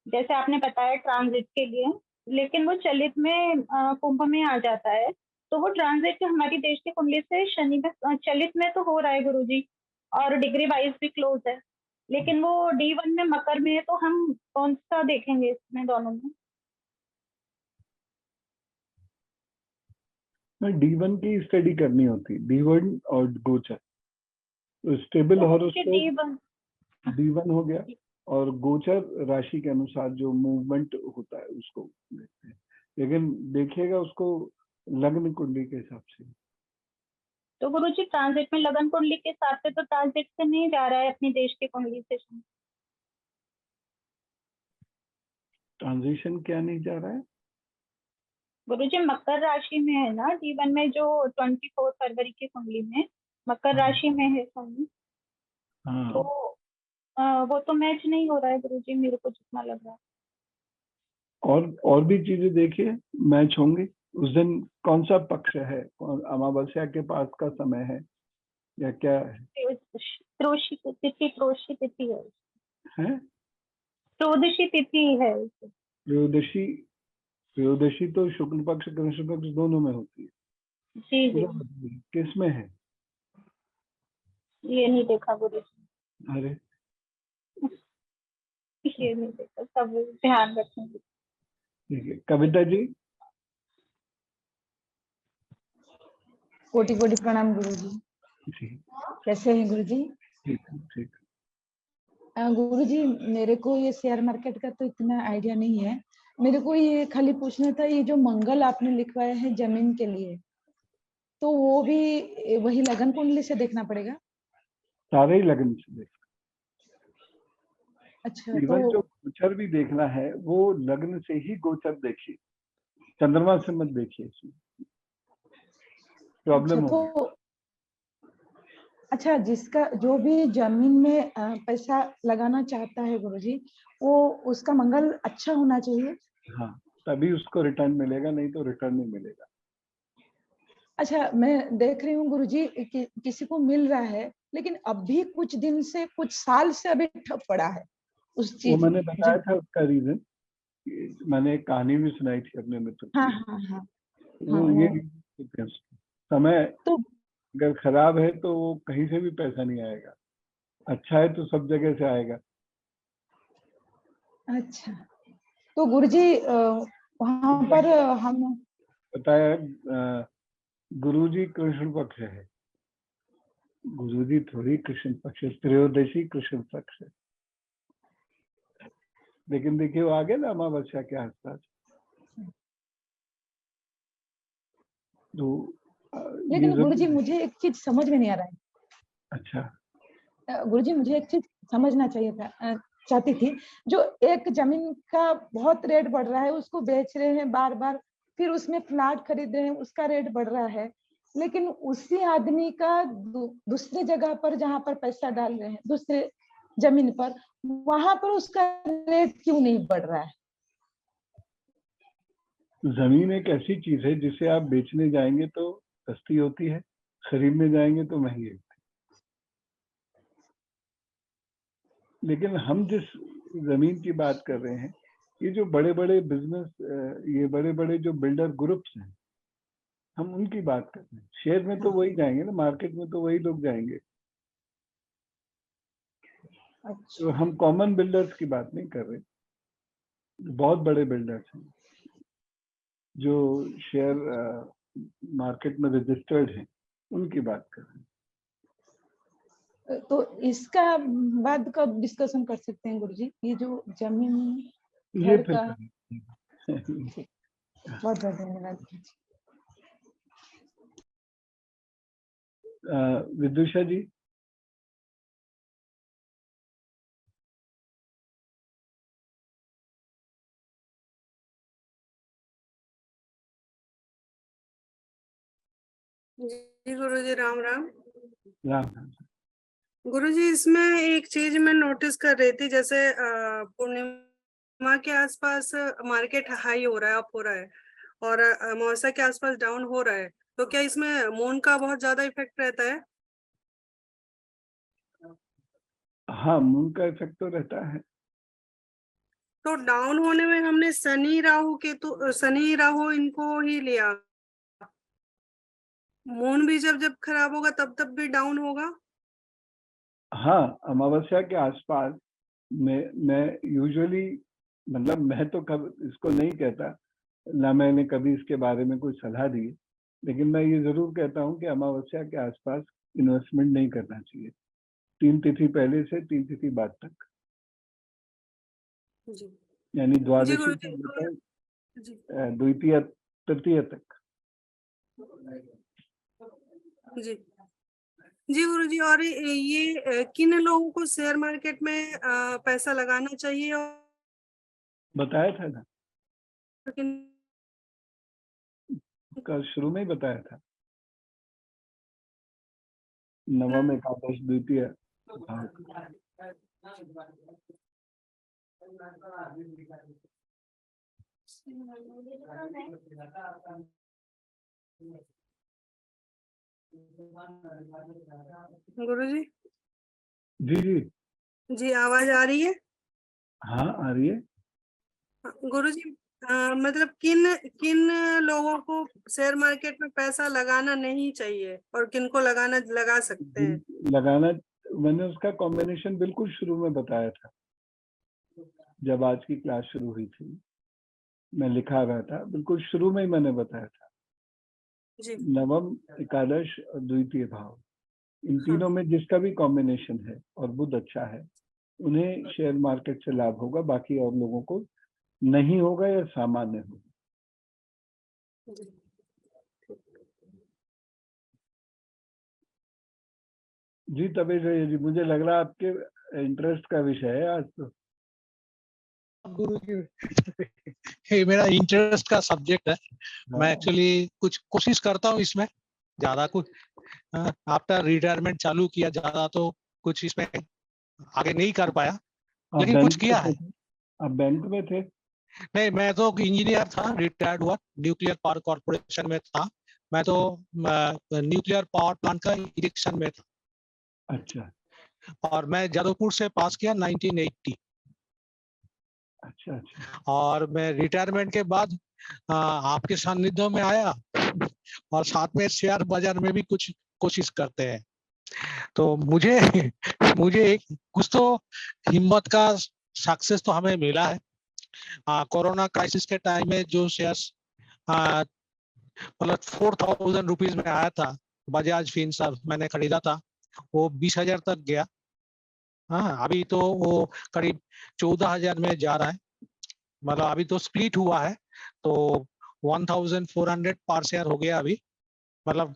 जैसे आपने बताया ट्रांजिट के लिए, लेकिन वो चलित में कुंभ में आ जाता है। तो वो ट्रांजिट हमारी देश की कुंडली से शनि में चलित में तो हो रहा है गुरुजी, और डिग्री वाइज भी क्लोज है, लेकिन वो D1 में मकर में है, तो हम कौन सा देखेंगे इसमें दोनों में? D1 की स्टडी करनी होती, D1 और गोचर। तो स्टेबल हॉरोस्कोप D1 हो गया, और गोचर राशि के अनुसार जो मूवमेंट होता है उसको देखते हैं, लेकिन देखिएगा उसको लग्न कुंडली के हिसाब से। तो गुरुजी ट्रांजिट में लगन कुंडली के हिसाब से तो ट्रांजिट से नहीं जा रहा है अपनी देश की कुंडली से। ट्रांजिशन क्या नहीं जा रहा है गुरुजी? मकर राशि में है ना D1 में, जो 24 फरवरी की कुंडली में मकर राशि में है शनि, हाँ, तो वो तो मैच नहीं हो रहा है गुरुजी, मेरे को जितना लग रहा है। और भी चीजें देखिए मैच होंगे। उस दिन कौन सा पक्ष है, अमावस्या के पास का समय है या क्या है? त्रयोदशी तिथि है, हैं? त्रयोदशी तिथि है। त्रयोदशी, त्रयोदशी तो शुक्ल पक्ष कृष्ण पक्ष दोनों में होती है। जी जी, किस में है? ये नहीं देखा गुरुजी, अरे ये नहीं देखा, सब ध्यान रखेंगे। ठीक है, कविता जी। कोटि कोटि प्रणाम गुरुजी। जी, कैसे हैं गुरुजी? ठीक ठीक। गुरुजी, मेरे को ये शेयर मार्केट का तो इतना आइडिया नहीं है। मेरे को ये खाली पूछना था, ये जो मंगल आपने लिखवाया है जमीन के लिए, तो वो भी वही लगन कुंडली से देखना पड़ेगा? सारे ही लगन से देख। अच्छा, इवन तो जो गोचर भी देखना है वो लग्न से ही गोचर देखिए, चंद्रमा से मत देखिए, इसमें प्रॉब्लम अच्छा, होगी। तो अच्छा, जिसका जो भी जमीन में पैसा लगाना चाहता है गुरुजी, वो उसका मंगल अच्छा होना चाहिए। हाँ, तभी उसको रिटर्न मिलेगा, नहीं तो रिटर्न नहीं मिलेगा। अच्छा, मैं देख रही हूँ गुरुजी कि किसी को मिल रहा है, लेकिन अभी कुछ दिन से, कुछ साल से अभी ठप पड़ा है उस वो चीज मैंने में। बताया था उसका रीजन, मैंने एक कहानी भी सुनाई थी अपने मित्र हाँ की। हाँ हाँ हाँ, वो ये समय तो अगर खराब है तो वो कहीं से भी पैसा नहीं आएगा, अच्छा है तो सब जगह से आएगा। अच्छा, तो गुरुजी वहां पर हम बताया गुरुजी कृष्ण पक्ष है, गुरुजी थोड़ी कृष्ण पक्ष, त्रयोदशी कृष्ण पक्ष है। लेकिन देखिए वो आगे ना अमावस्या के आसपास, तो लेकिन गुरुजी मुझे एक चीज समझ में नहीं आ रहा है। अच्छा, गुरुजी मुझे एक चीज समझना चाहिए था, चाहती थी। जो एक जमीन का बहुत रेट बढ़ रहा है, उसको बेच रहे हैं बार बार, फिर उसमें प्लाट खरीद रहे हैं, उसका रेट बढ़ रहा है, लेकिन उसी आदमी का दूसरे जगह पर जहाँ पर पैसा डाल रहे हैं, दूसरे जमीन पर, वहां पर उसका रेट क्यों नहीं बढ़ रहा है? जमीन एक ऐसी चीज है जिसे आप बेचने जाएंगे तो सस्ती होती है, खरीदने जाएंगे तो महंगी होती है। लेकिन हम जिस जमीन की बात कर रहे हैं, ये जो बड़े बड़े बिजनेस, ये बड़े बड़े जो बिल्डर ग्रुप्स हैं, हम उनकी बात कर रहे हैं। शेयर में तो वही जाएंगे ना, मार्केट में तो वही लोग जाएंगे। तो हम कॉमन बिल्डर्स की बात नहीं कर रहे, बहुत बड़े बिल्डर्स हैं जो शेयर मार्केट में रजिस्टर्ड हैं, उनकी बात कर रहे हैं। तो इसका बाद कब डिस्कशन कर सकते हैं गुरुजी? ये जो जमीन ये घर फिर का। करेंगे। बहुत बहुत धन्यवाद। विदुषा जी। जी गुरुजी, राम राम। राम राम। गुरुजी, इसमें एक चीज मैं नोटिस कर रही थी, जैसे पूर्णिमा के आसपास मार्केट हाई हो रहा है, अप हो रहा है, और अमावस्या के आसपास डाउन हो रहा है, तो क्या इसमें मून का बहुत ज्यादा इफेक्ट रहता है? हाँ, मून का इफेक्ट तो रहता है। तो डाउन होने में हमने शनि राहु इनको ही लिया। मून भी जब खराब होगा तब भी डाउन होगा। हाँ, अमावस्या के आसपास मैं यूजुअली, मतलब मैं तो कब इसको नहीं कहता, ना मैंने कभी इसके बारे में कोई सलाह दी, लेकिन मैं ये जरूर कहता हूँ कि अमावस्या के आसपास इन्वेस्टमेंट नहीं करना चाहिए, 3 तिथि पहले से 3 तिथि बाद तक, जी यानी द्वादशी गुरुजी, से लेकर जी द्वितीय तृतीय तक। जी जी गुरुजी, और ये किन लोगों को शेयर मार्केट में पैसा लगाना चाहिए और बताया था ना, किन? कल शुरू में ही बताया था, नवम एकादश द्वितीय भाव। गुरुजी जी जी जी, आवाज आ रही है? हाँ, आ रही है। गुरुजी, मतलब किन किन लोगों को शेयर मार्केट में पैसा लगाना नहीं चाहिए और किनको लगा सकते हैं? लगाना, मैंने उसका कॉम्बिनेशन बिल्कुल शुरू में बताया था, जब आज की क्लास शुरू हुई थी, मैं लिखा रहा था, बिल्कुल शुरू में ही मैंने बताया था। जी नवम एकादश और द्वितीय भाव, इन तीनों में जिसका भी कॉम्बिनेशन है और बुध अच्छा है, उन्हें शेयर मार्केट से लाभ होगा, बाकी और लोगों को नहीं होगा या सामान्य होगा। जी तबे जी, मुझे लग रहा है आपके इंटरेस्ट का विषय है आज तो। ये मेरा इंटरेस्ट का सब्जेक्ट है। मैं एक्चुअली कुछ कोशिश करता हूँ इसमें, ज्यादा कुछ आफ्टर रिटायरमेंट चालू किया, ज्यादा तो कुछ इसमें आगे नहीं कर पाया, लेकिन कुछ किया है। आप बैंक में थे? नहीं, मैं तो इंजीनियर था, रिटायर्ड हुआ, न्यूक्लियर पावर कॉर्पोरेशन में था। मैं तो न्यूक्लियर पावर प्लांट का इरेक्शन में था। अच्छा। और मैं जादवपुर से पास किया 1980। अच्छा अच्छा। और मैं रिटायरमेंट के बाद आपके सानिध्य में आया और साथ में शेयर बाजार में भी कुछ कोशिश करते हैं। तो मुझे कुछ तो हिम्मत का सक्सेस तो हमें मिला है। कोरोना क्राइसिस के टाइम में जो शेयर्स मतलब 4000 रुपीज में आया था, बजाज फिनसर्व मैंने खरीदा था, वो 20,000 तक गया। हाँ, अभी तो वो करीब 14,000 में जा रहा है, मतलब अभी तो स्प्लिट हुआ है, तो 1400 पर शेयर हो गया अभी, मतलब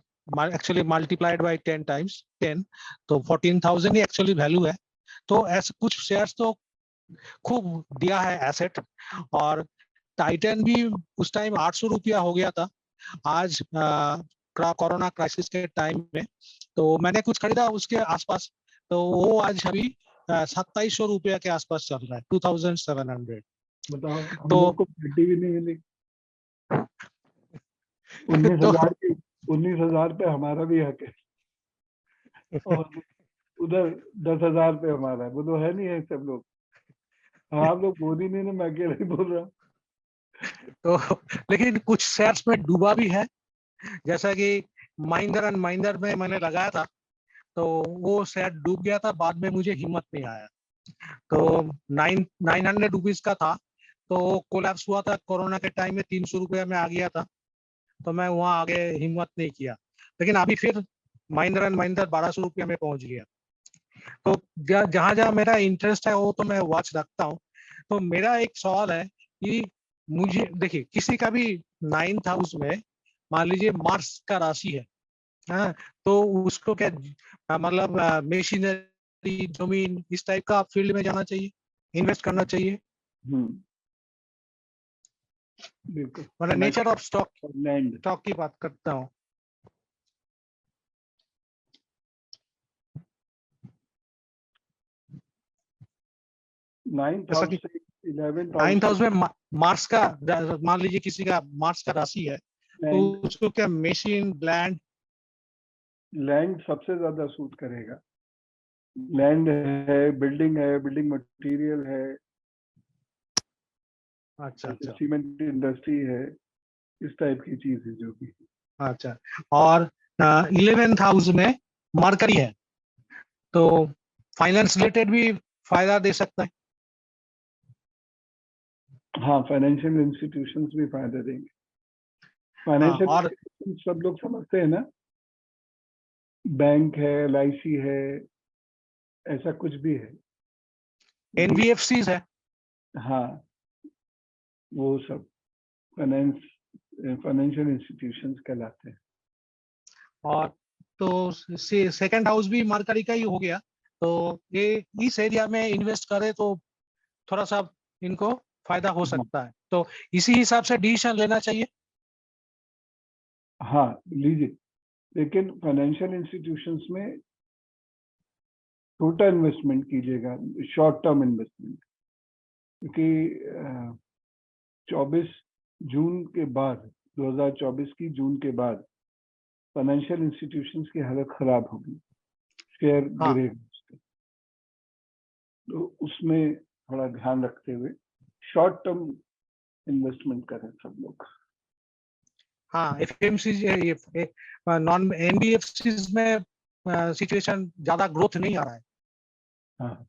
एक्चुअली मल्टीप्लाइड बाय 10 टाइम्स 10, तो 14,000 ही एक्चुअली वैल्यू है। तो ऐसे कुछ शेयर्स तो खूब दिया है एसेट। और टाइटन भी उस टाइम 800 रुपया हो गया था, आज कोरोना क्राइसिस के टाइम में, तो मैंने कुछ खरीदा उसके आसपास, तो वो आज अभी 2700 रुपया के आसपास चल रहा है, 2700। बताओ, हम तो लोग को पार्टी भी नहीं मिली। 19,000 की 19,000 पे हमारा भी हक है और उधर 10,000 पे हमारा है, वो तो है नहीं है सब लोग। हाँ, आप लोग बोल ही नहीं ना, मैं अकेला ही बोल रहा हूँ। तो लेकिन कुछ शेयर्स में डूबा भी है, जैसा कि महिंद्रा एंड महिंद्रा में मैंने लगाया था, तो वो शेयर डूब गया था, बाद में मुझे हिम्मत नहीं आया। तो 900 रुपीज का था, तो कोलैप्स हुआ था कोरोना के टाइम में, 300 रुपया में आ गया था, तो मैं वहां आगे हिम्मत नहीं किया। लेकिन अभी फिर महिंद्रा एंड महिंद्रा 1200 रुपया में पहुंच गया। तो जहां जहां मेरा इंटरेस्ट है वो तो मैं वॉच रखता हूँ। तो मेरा एक सवाल है कि मुझे देखिए, किसी का भी 9th हाउस में मान लीजिए मार्स का राशि है, हाँ, तो उसको क्या मतलब मशीनरी, जमीन, इस टाइप का फील्ड में जाना चाहिए, इन्वेस्ट करना चाहिए। बिल्कुल, मतलब nature of stock, land. Stock की बात करता हूँ। नाइन्थ जैसा हाउस कि से 11th 9th हाउस हाउस में मार्स का, मान लीजिए किसी का मार्स का राशि है, तो लैंड उसको क्या मशीन, लैंड? लैंड सबसे ज्यादा सूट करेगा। लैंड है, बिल्डिंग मटेरियल है, अच्छा अच्छा सीमेंट इंडस्ट्री है, इस टाइप की चीज है जो भी। अच्छा। और 11th हाउस में मरकरी है, तो फाइनेंस रिलेटेड भी फायदा दे सकता है। हाँ, फाइनेंशियल इंस्टीट्यूशंस भी फायदा देंगे। हाँ, फाइनेंशियल और इंस्टीट्यूशंस सब लोग समझते हैं ना, बैंक है, LIC है, ऐसा कुछ भी है। NBFCs है। हाँ, वो सब फाइनेंशियल इंस्टीट्यूशंस कहलाते हैं। और तो सेकंड हाउस भी मरकरी का ही हो गया, तो ये इस एरिया में इन्वेस्ट करे तो थोड़ा सा इनको फायदा हो सकता है। तो इसी हिसाब से डिसीजन लेना चाहिए। हाँ, लीजिए, लेकिन फाइनेंशियल इंस्टीट्यूशंस में छोटा इन्वेस्टमेंट कीजिएगा, शॉर्ट टर्म इन्वेस्टमेंट, क्योंकि 24 जून के बाद, 2024 की जून के बाद फाइनेंशियल इंस्टीट्यूशंस की हालत खराब होगी, शेयर हाँ। गिरेगा। तो उसमें थोड़ा ध्यान रखते हुए शॉर्ट टर्म इन्वेस्टमेंट करें सब लोग। हाँ, FMC, नॉन NBFCs में सिचुएशन ज्यादा ग्रोथ नहीं आ रहा है। हाँ,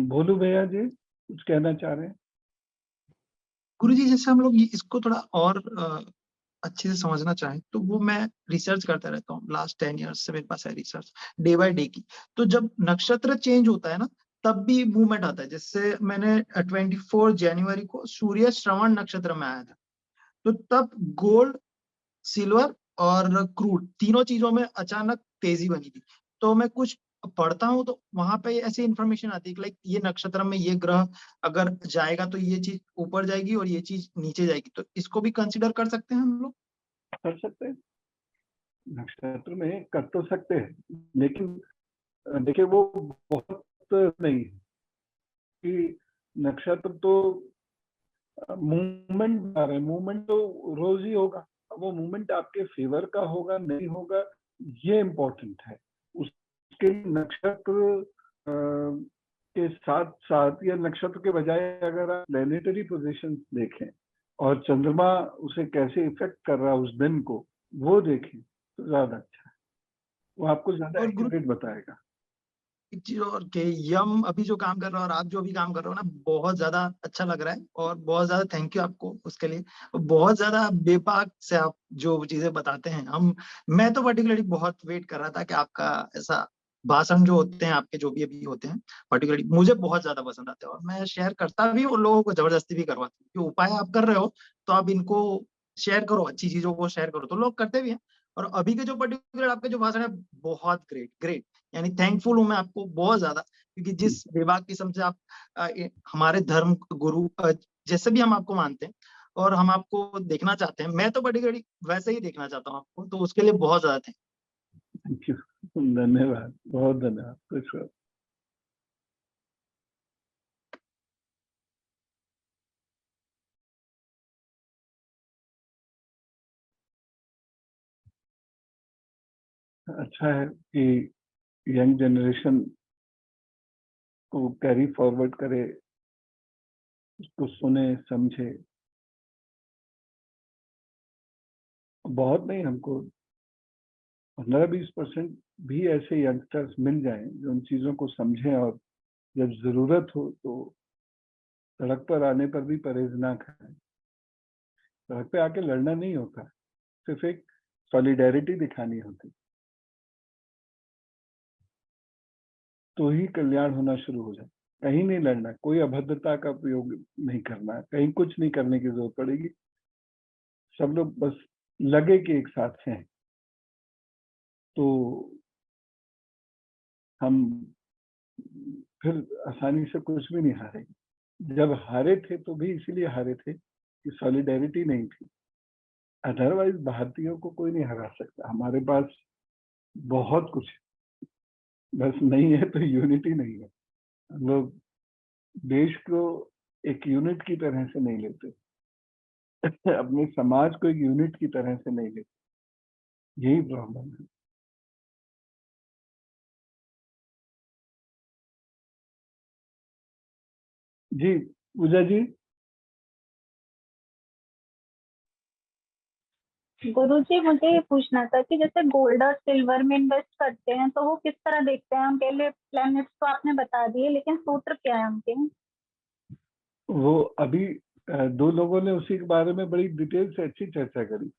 भोलू भैया जी कुछ कहना चाह रहे हैं? गुरुजी, जैसे हम लोग इसको थोड़ा और अच्छे से समझना चाहें तो वो मैं रिसर्च करता रहता हूँ, लास्ट 10 ईयर्स से मेरे पास है रिसर्च डे बाय डे की। तो जब नक्षत्र चेंज होता है ना, तब भी मूवमेंट आता है। जैसे मैंने 24 जनवरी को सूर्य श्रवण नक्षत्र में आया था, तो तब गोल्ड, सिल्वर और क्रूड तीनों चीजों में अचानक तेजी बनी थी। तो मैं कुछ पढ़ता हूँ तो वहां पे ऐसी इंफॉर्मेशन आती है कि लाइक ये नक्षत्र में ये ग्रह अगर जाएगा तो ये चीज ऊपर जाएगी और ये चीज नीचे जाएगी। तो इसको भी कंसिडर कर सकते हैं हम लोग। कर सकते हैं, नक्षत्र में कर तो सकते हैं, लेकिन देखिए वो बहुत नहीं है कि नक्षत्र तो मूवमेंट बता रहे हैं, मूवमेंट तो रोज ही होगा। वो मूवमेंट आपके फेवर का होगा नहीं होगा, ये इम्पोर्टेंट है। उसके लिए नक्षत्र के साथ साथ या नक्षत्र के बजाय अगर आप प्लेनेटरी पोजीशन देखें और चंद्रमा उसे कैसे इफेक्ट कर रहा है उस दिन को, वो देखें तो ज्यादा अच्छा है, वो आपको ज्यादा और गुरु, एक्यूरेट बताएगा। एक चीज और के यम अभी जो काम कर रहा है और आप जो भी काम कर रहे हो ना, बहुत ज्यादा अच्छा लग रहा है और बहुत ज्यादा थैंक यू आपको उसके लिए। बहुत ज्यादा बेबाक से आप जो चीजें बताते हैं, मैं तो पर्टिकुलरली बहुत वेट कर रहा था कि आपका ऐसा भाषण जो होते हैं आपके, जो भी अभी होते हैं, पर्टिकुलरली मुझे बहुत ज्यादा पसंद आते हैं और मैं शेयर करता भी हूँ, लोगों को जबरदस्ती भी करवाता हूँ। जो उपाय आप कर रहे हो तो आप इनको शेयर करो, अच्छी चीजों को शेयर करो, तो लोग करते भी हैं। और अभी के जो पर्टिकुलर आपके जो भाषण है बहुत ग्रेट, यानी थैंकफुल हूं मैं आपको बहुत ज्यादा, क्योंकि जिस बेबाक किस्म से आप हमारे धर्म गुरु जैसे भी हम आपको मानते हैं और हम आपको देखना चाहते हैं, मैं तो पर्टिकुलरली वैसे ही देखना चाहता हूँ आपको, तो उसके लिए बहुत ज्यादा थैंक यू, धन्यवाद, बहुत धन्यवाद। कुछ अच्छा है कि यंग जनरेशन को कैरी फॉरवर्ड करे, उसको सुने समझे। बहुत नहीं, हमको 15-20% भी ऐसे यंगस्टर्स मिल जाएं जो उन चीजों को समझें और जब जरूरत हो तो सड़क पर आने पर भी परहेज ना खाएं। सड़क पे आके लड़ना नहीं होता, सिर्फ एक सॉलिडेरिटी दिखानी होती, तो ही कल्याण होना शुरू हो जाए। कहीं नहीं लड़ना, कोई अभद्रता का प्रयोग नहीं करना, कहीं कुछ नहीं करने की जरूरत पड़ेगी। सब लोग बस लगे कि एक साथ हैं, तो हम फिर आसानी से कुछ भी नहीं हारेंगे। जब हारे थे तो भी इसीलिए हारे थे कि सॉलिडेरिटी नहीं थी। अदरवाइज भारतीयों को कोई नहीं हरा सकता। हमारे पास बहुत कुछ है, बस नहीं है तो यूनिटी नहीं है। हम लोग देश को एक यूनिट की तरह से नहीं लेते, अपने समाज को एक यूनिट की तरह से नहीं लेते, यही प्रॉब्लम है। जी पूजा जी। गुरुजी मुझे ये पूछना था कि जैसे गोल्ड और सिल्वर में इन्वेस्ट करते हैं तो वो किस तरह देखते हैं? उनके लिए प्लैनेट्स तो आपने बता दिए, लेकिन सूत्र क्या है उनके? वो अभी दो लोगों ने उसी के बारे में बड़ी डिटेल से अच्छी चर्चा करी,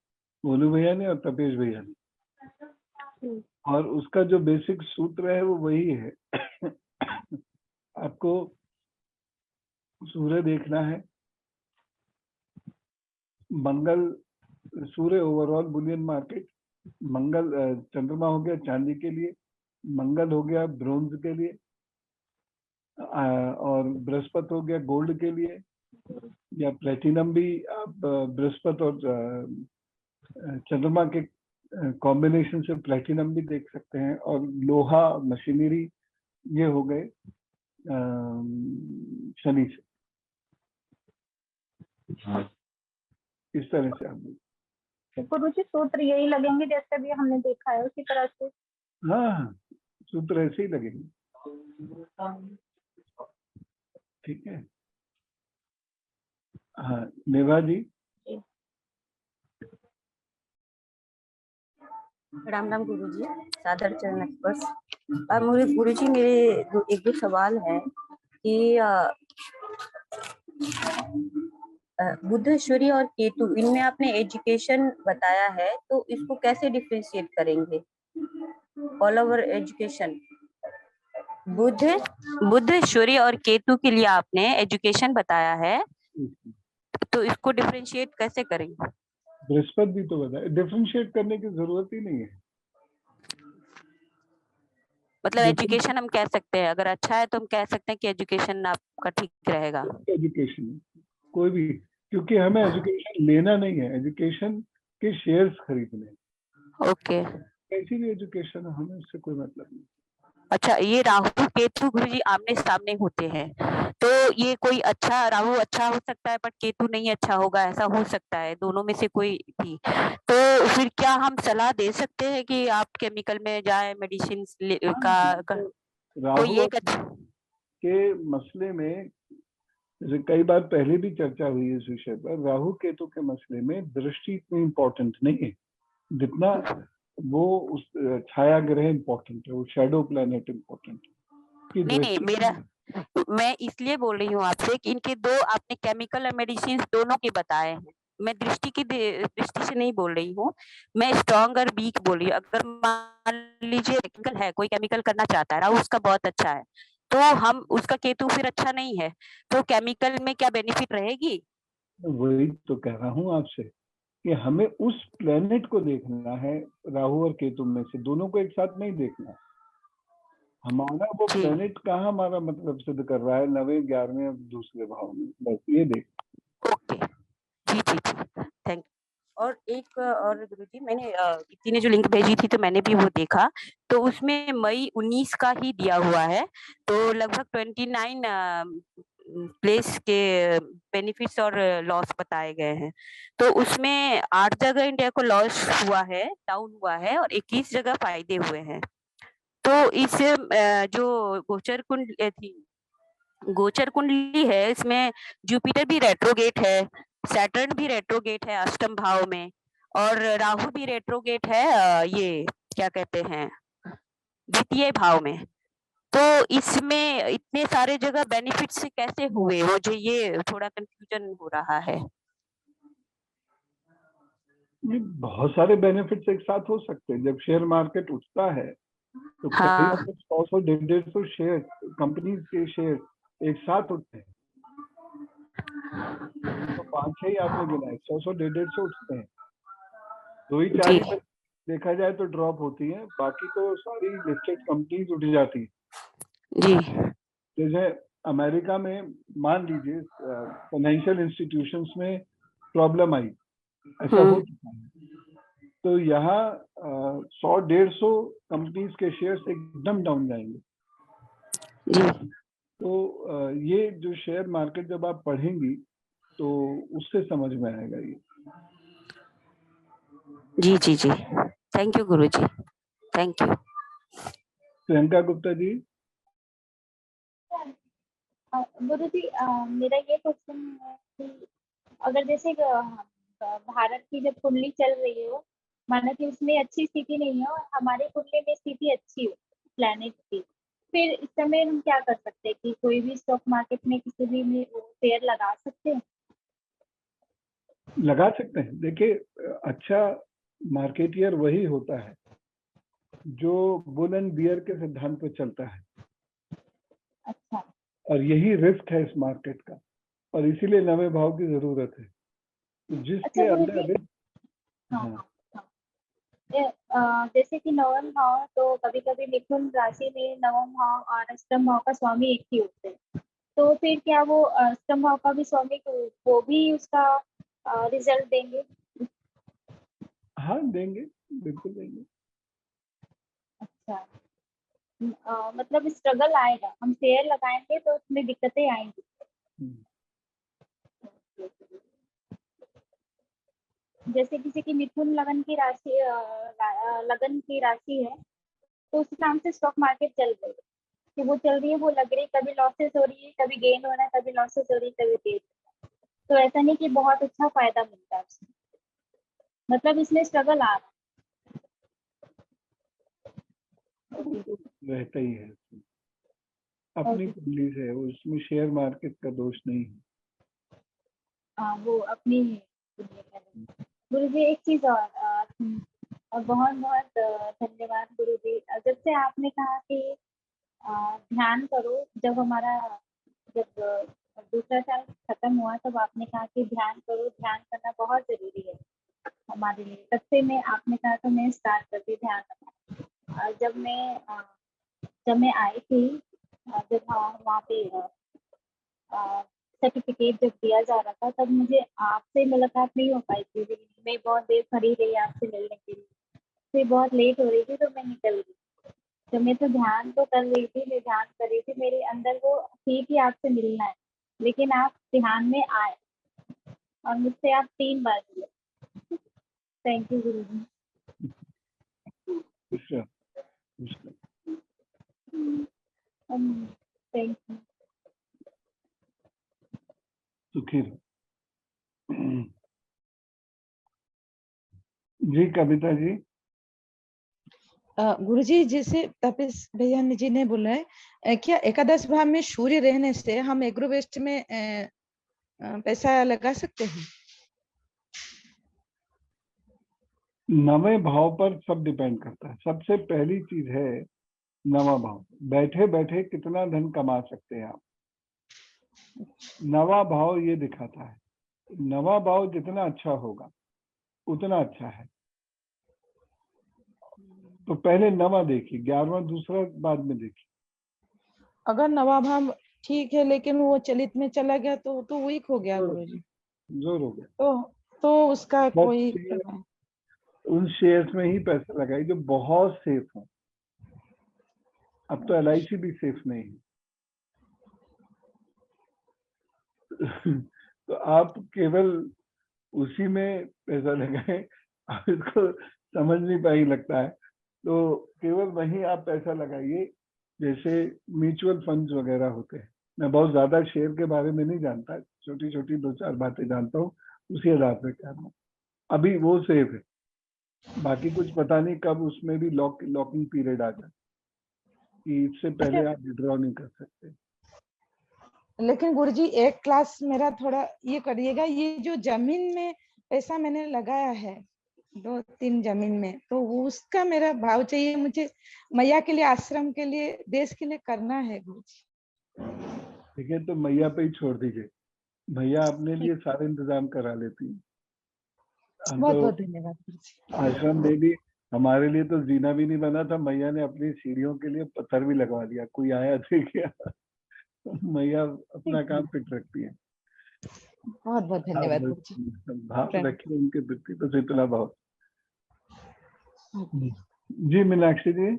मोनू भैया ने और तपेश भैया ने। और उसका जो बेसिक सूत्र है वो वही है। आपको सूर्य देखना है, मंगल, सूर्य ओवरऑल बुलियन मार्केट, मंगल चंद्रमा हो गया चांदी के लिए, मंगल हो गया ब्रोंज के लिए, और बृहस्पति हो गया गोल्ड के लिए, या प्लेटिनम भी आप बृहस्पति और चंद्रमा के कॉम्बिनेशन से प्लेटिनम भी देख सकते हैं। और लोहा, मशीनरी, ये हो गए शनि से। इस तरह से हम गुरुजी सूत्र यही लगेंगे जैसे भी हमने देखा है उसी तरह से? हाँ, सूत्र ऐसे ही लगेंगे। ठीक है। हाँ नेवा जी। राम राम गुरुजी, सादर चरण स्पर्श। और मुझे गुरुजी मेरे एक दो सवाल है कि बुध, सूर्य और केतु, इनमें आपने एजुकेशन बताया है, तो इसको कैसे डिफरेंशिएट करेंगे? ऑल ओवर एजुकेशन, बुध, सूर्य और केतु के लिए आपने एजुकेशन बताया है, तो इसको डिफरेंशिएट कैसे करेंगे? बृहस्पति भी तो बताया, डिफरेंशिएट करने की जरूरत ही नहीं है। मतलब एजुकेशन हम कह सकते हैं, अगर अच्छा है तो हम कह सकते हैं कि एजुकेशन आपका ठीक रहेगा। एजुकेशन कोई भी, क्योंकि हमें एजुकेशन लेना नहीं है, एजुकेशन के शेयर्स खरीदने। ओके, ऐसी भी एजुकेशन है, हमें उससे कोई मतलब नहीं। अच्छा, ये राहु केतु गुरुजी आमने सामने होते हैं, तो ये कोई अच्छा, राहु अच्छा हो सकता है बट केतु नहीं अच्छा होगा, ऐसा हो सकता है, दोनों में से कोई भी। तो फिर क्या हम सलाह दे सकते हैं कि आप केमिकल में जाए, मेडिसिन का कोई एक अच्छा के मसले में कई बार पहले भी चर्चा हुई है इस विषय पर। राहु केतु के मसले में दृष्टि इतनी इम्पोर्टेंट नहीं है जितना वो उस छाया ग्रह इम्पोर्टेंट है, वो शैडो प्लैनेट इम्पोर्टेंट है। नहीं, मैं इसलिए बोल रही हूँ आपसे कि इनके दो आपने केमिकल और मेडिसिन दोनों के बताए हैं। मैं दृष्टि की दृष्टि से नहीं बोल रही हूँ, मैं स्ट्रॉन्ग और वीक बोल रही हूँ। अगर मान लीजिए केमिकल है, कोई केमिकल करना चाहता है, राहु उसका बहुत अच्छा है, तो हम उसका केतु फिर अच्छा नहीं है, तो केमिकल में क्या बेनिफिट रहेगी? वही तो कह रहा हूँ आपसे कि हमें उस प्लेनेट को देखना है, राहु और केतु में से दोनों को एक साथ नहीं देखना। हमारा वो जी प्लेनेट कहाँ हमारा मतलब सिद्ध कर रहा है, 9वें 11वें और दूसरे भाव में, बस ये देख। ओके जी जी जी थैंक। और एक और गुरुजी, मैंने किसी ने जो लिंक भेजी थी तो मैंने भी वो देखा, तो उसमें मई 19 का ही दिया हुआ है, तो लगभग 29 प्लेस के बेनिफिट्स और लॉस बताए गए हैं। तो उसमें 8 जगह इंडिया को लॉस हुआ है, डाउन हुआ है, और 21 जगह फायदे हुए हैं। तो इस जो गोचर कुंडली है, इसमें जुपिटर भी रेट्रोगेट है, सैटर्न भी रेट्रोगेट है अष्टम भाव में, और राहु भी रेट्रोगेट है ये क्या कहते हैं द्वितीय भाव में। तो इसमें इतने सारे जगह बेनिफिट से कैसे हुए, मुझे ये थोड़ा कंफ्यूजन हो रहा है। ये बहुत सारे बेनिफिट्स एक साथ हो सकते हैं। जब शेयर मार्केट उठता है तो कई हाँ 100 150 शेयर कंपनीज के शेयर एक साथ उठते हैं, तो 5-6 ही आपने गिनाए, 100 150 उठते हैं, 2 ही 4 जी ही देखा जाए तो ड्रॉप होती है, बाकी तो सारी लिस्टेड कंपनीज उठ जाती है। जी जैसे अमेरिका में मान लीजिए फाइनेंशियल इंस्टीट्यूशंस में प्रॉब्लम आई, ऐसा हो चुका है, तो यहाँ 100-150 कंपनीज के शेयर्स एकदम डाउन जाएंगे। जी तो ये जो शेयर मार्केट जब आप पढ़ेंगी तो उससे समझ में आएगा ये। जी जी जी थैंक यू गुरुजी, थैंक यू। प्रियंका गुप्ता जी। गुरुजी मेरा ये क्वेश्चन है कि अगर जैसे भारत की जब कुंडली चल रही हो, माना कि उसमें अच्छी स्थिति नहीं है और हमारे कुंडली में स्थिति अच्छी हो प्लैनेट की, फिर इस समय हम क्या कर सकते हैं कि कोई भी स्टॉक मार्केट में किसी भी में शेयर लगा सकते हैं? लगा सकते हैं। देखिए, अच्छा मार्केटियर वही होता है जो बुल एंड बियर के सिद्धांत पर चलता है। अच्छा और यही रिस्क है इस मार्केट का, और इसीलिए नवे भाव की जरूरत है। तो जिसके अच्छा अंदर गुरुजी, रिस्क, हाँ हाँ जैसे कि नवम भाव, तो कभी कभी मिथुन राशि में नवम भाव और अष्टम भाव का स्वामी एक ही होते हैं, तो फिर क्या वो अष्टम भाव का भी स्वामी वो भी उसका रिजल्ट देंगे? हाँ देंगे, बिल्कुल देंगे। अच्छा मतलब स्ट्रगल आएगा, हम शेयर लगाएंगे तो उसमें दिक्कतें आएंगी। जैसे किसी की मिथुन लगन की राशि लगन की राशि है, तो उस हिसाब से स्टॉक मार्केट चल रही है कि वो चल रही है, वो लग रही है, कभी लॉसेस हो रही है, कभी गेन हो रहा है, कभी लॉसेस हो रही है, कभी गेन। तो ऐसा नहीं कि बहुत अच्छा फायदा मिलता है उसमें, मतलब इसमें स्ट्रगल आ रहा रहता ही है, अपनी कुंडली से है, उसमें शेयर मार्केट का दोष नहीं है। वो अपनी गुरु जी। एक चीज और बहुत बहुत धन्यवाद गुरु जी, जब से आपने कहा कि ध्यान करो, जब हमारा जब दूसरा साल खत्म हुआ तब आपने कहा कि ध्यान करो, ध्यान करना बहुत जरूरी है हमारे लिए, तब से मैं आपने कहा तो मैं स्टार्ट कर दी ध्यान करना। जब मैं आई थी, जब वहाँ पे सर्टिफिकेट जब दिया जा रहा था, तब मुझे आपसे मुलाकात नहीं हो पाई थी, मैं बहुत देर खड़ी रही आपसे मिलने के लिए, फिर बहुत लेट हो रही थी तो मैं निकल गई। तो मैं तो ध्यान तो कर रही थी, मैं ध्यान कर रही थी, मेरे अंदर वो थी कि आपसे मिलना है, लेकिन आप ध्यान में आए और मुझसे आप 3 बार मिले। Thank you Guru ji. Thank you. सुखी जी। कविता जी। गुरुजी, जैसे तपेश भैया जी ने बोला है, क्या एकादश भाव में सूर्य रहने से हम एग्रोवेस्ट में पैसा लगा सकते हैं? नवे भाव पर सब डिपेंड करता है। सबसे पहली चीज है नवा भाव, बैठे बैठे कितना धन कमा सकते हैं आप, नवा भाव ये दिखाता है। नवा भाव जितना अच्छा होगा उतना अच्छा है। तो पहले नवा देखिए, 11वां दूसरा बाद में देखिए। अगर नवा भाव ठीक है लेकिन वो चलित में चला गया तो वीक हो गया गुरुजी। जोर हो गया। तो उसका बस कोई उन शेयर्स में ही पैसा लगाइए जो बहुत सेफ हो। अब तो LIC भी सेफ नहीं है। तो आप केवल उसी में पैसा लगाएं। आप इसको समझ नहीं पाई लगता है, तो केवल वहीं आप पैसा लगाइए जैसे म्यूचुअल फंड्स वगैरह होते हैं। मैं बहुत ज्यादा शेयर के बारे में नहीं जानता, छोटी छोटी 2-4 बातें जानता हूँ, उसी आधार पर कह रहा हूँ। अभी वो सेफ है, बाकी कुछ पता नहीं कब उसमें भी लॉकिंग पीरियड आ जाए कि इससे पहले आप विड्रॉ नहीं कर सकते। लेकिन गुरुजी एक क्लास मेरा थोड़ा ये करिएगा, ये जो जमीन में पैसा मैंने लगाया है 2-3 जमीन में, तो उसका मेरा भाव चाहिए मुझे, मैया के लिए, आश्रम के लिए, देश के लिए करना है गुरुजी। ठीक है, तो मैया पे ही छोड़ दीजिए, मैया अपने लिए सारे इंतजाम करा लेती है। बहुत बहुत धन्यवाद गुरुजी। आश्रम में भी हमारे लिए तो जीना भी नहीं बना था, मैया ने अपनी सीढ़ियों के लिए पत्थर भी लगवा दिया। कोई आया देख गया। मैया अपना काम फिट रखती है। बहुत बहुत धन्यवाद गुरुजी। भाव रखिए उनके प्रति, बस इतना बहुत। जी मीनाक्षी जी।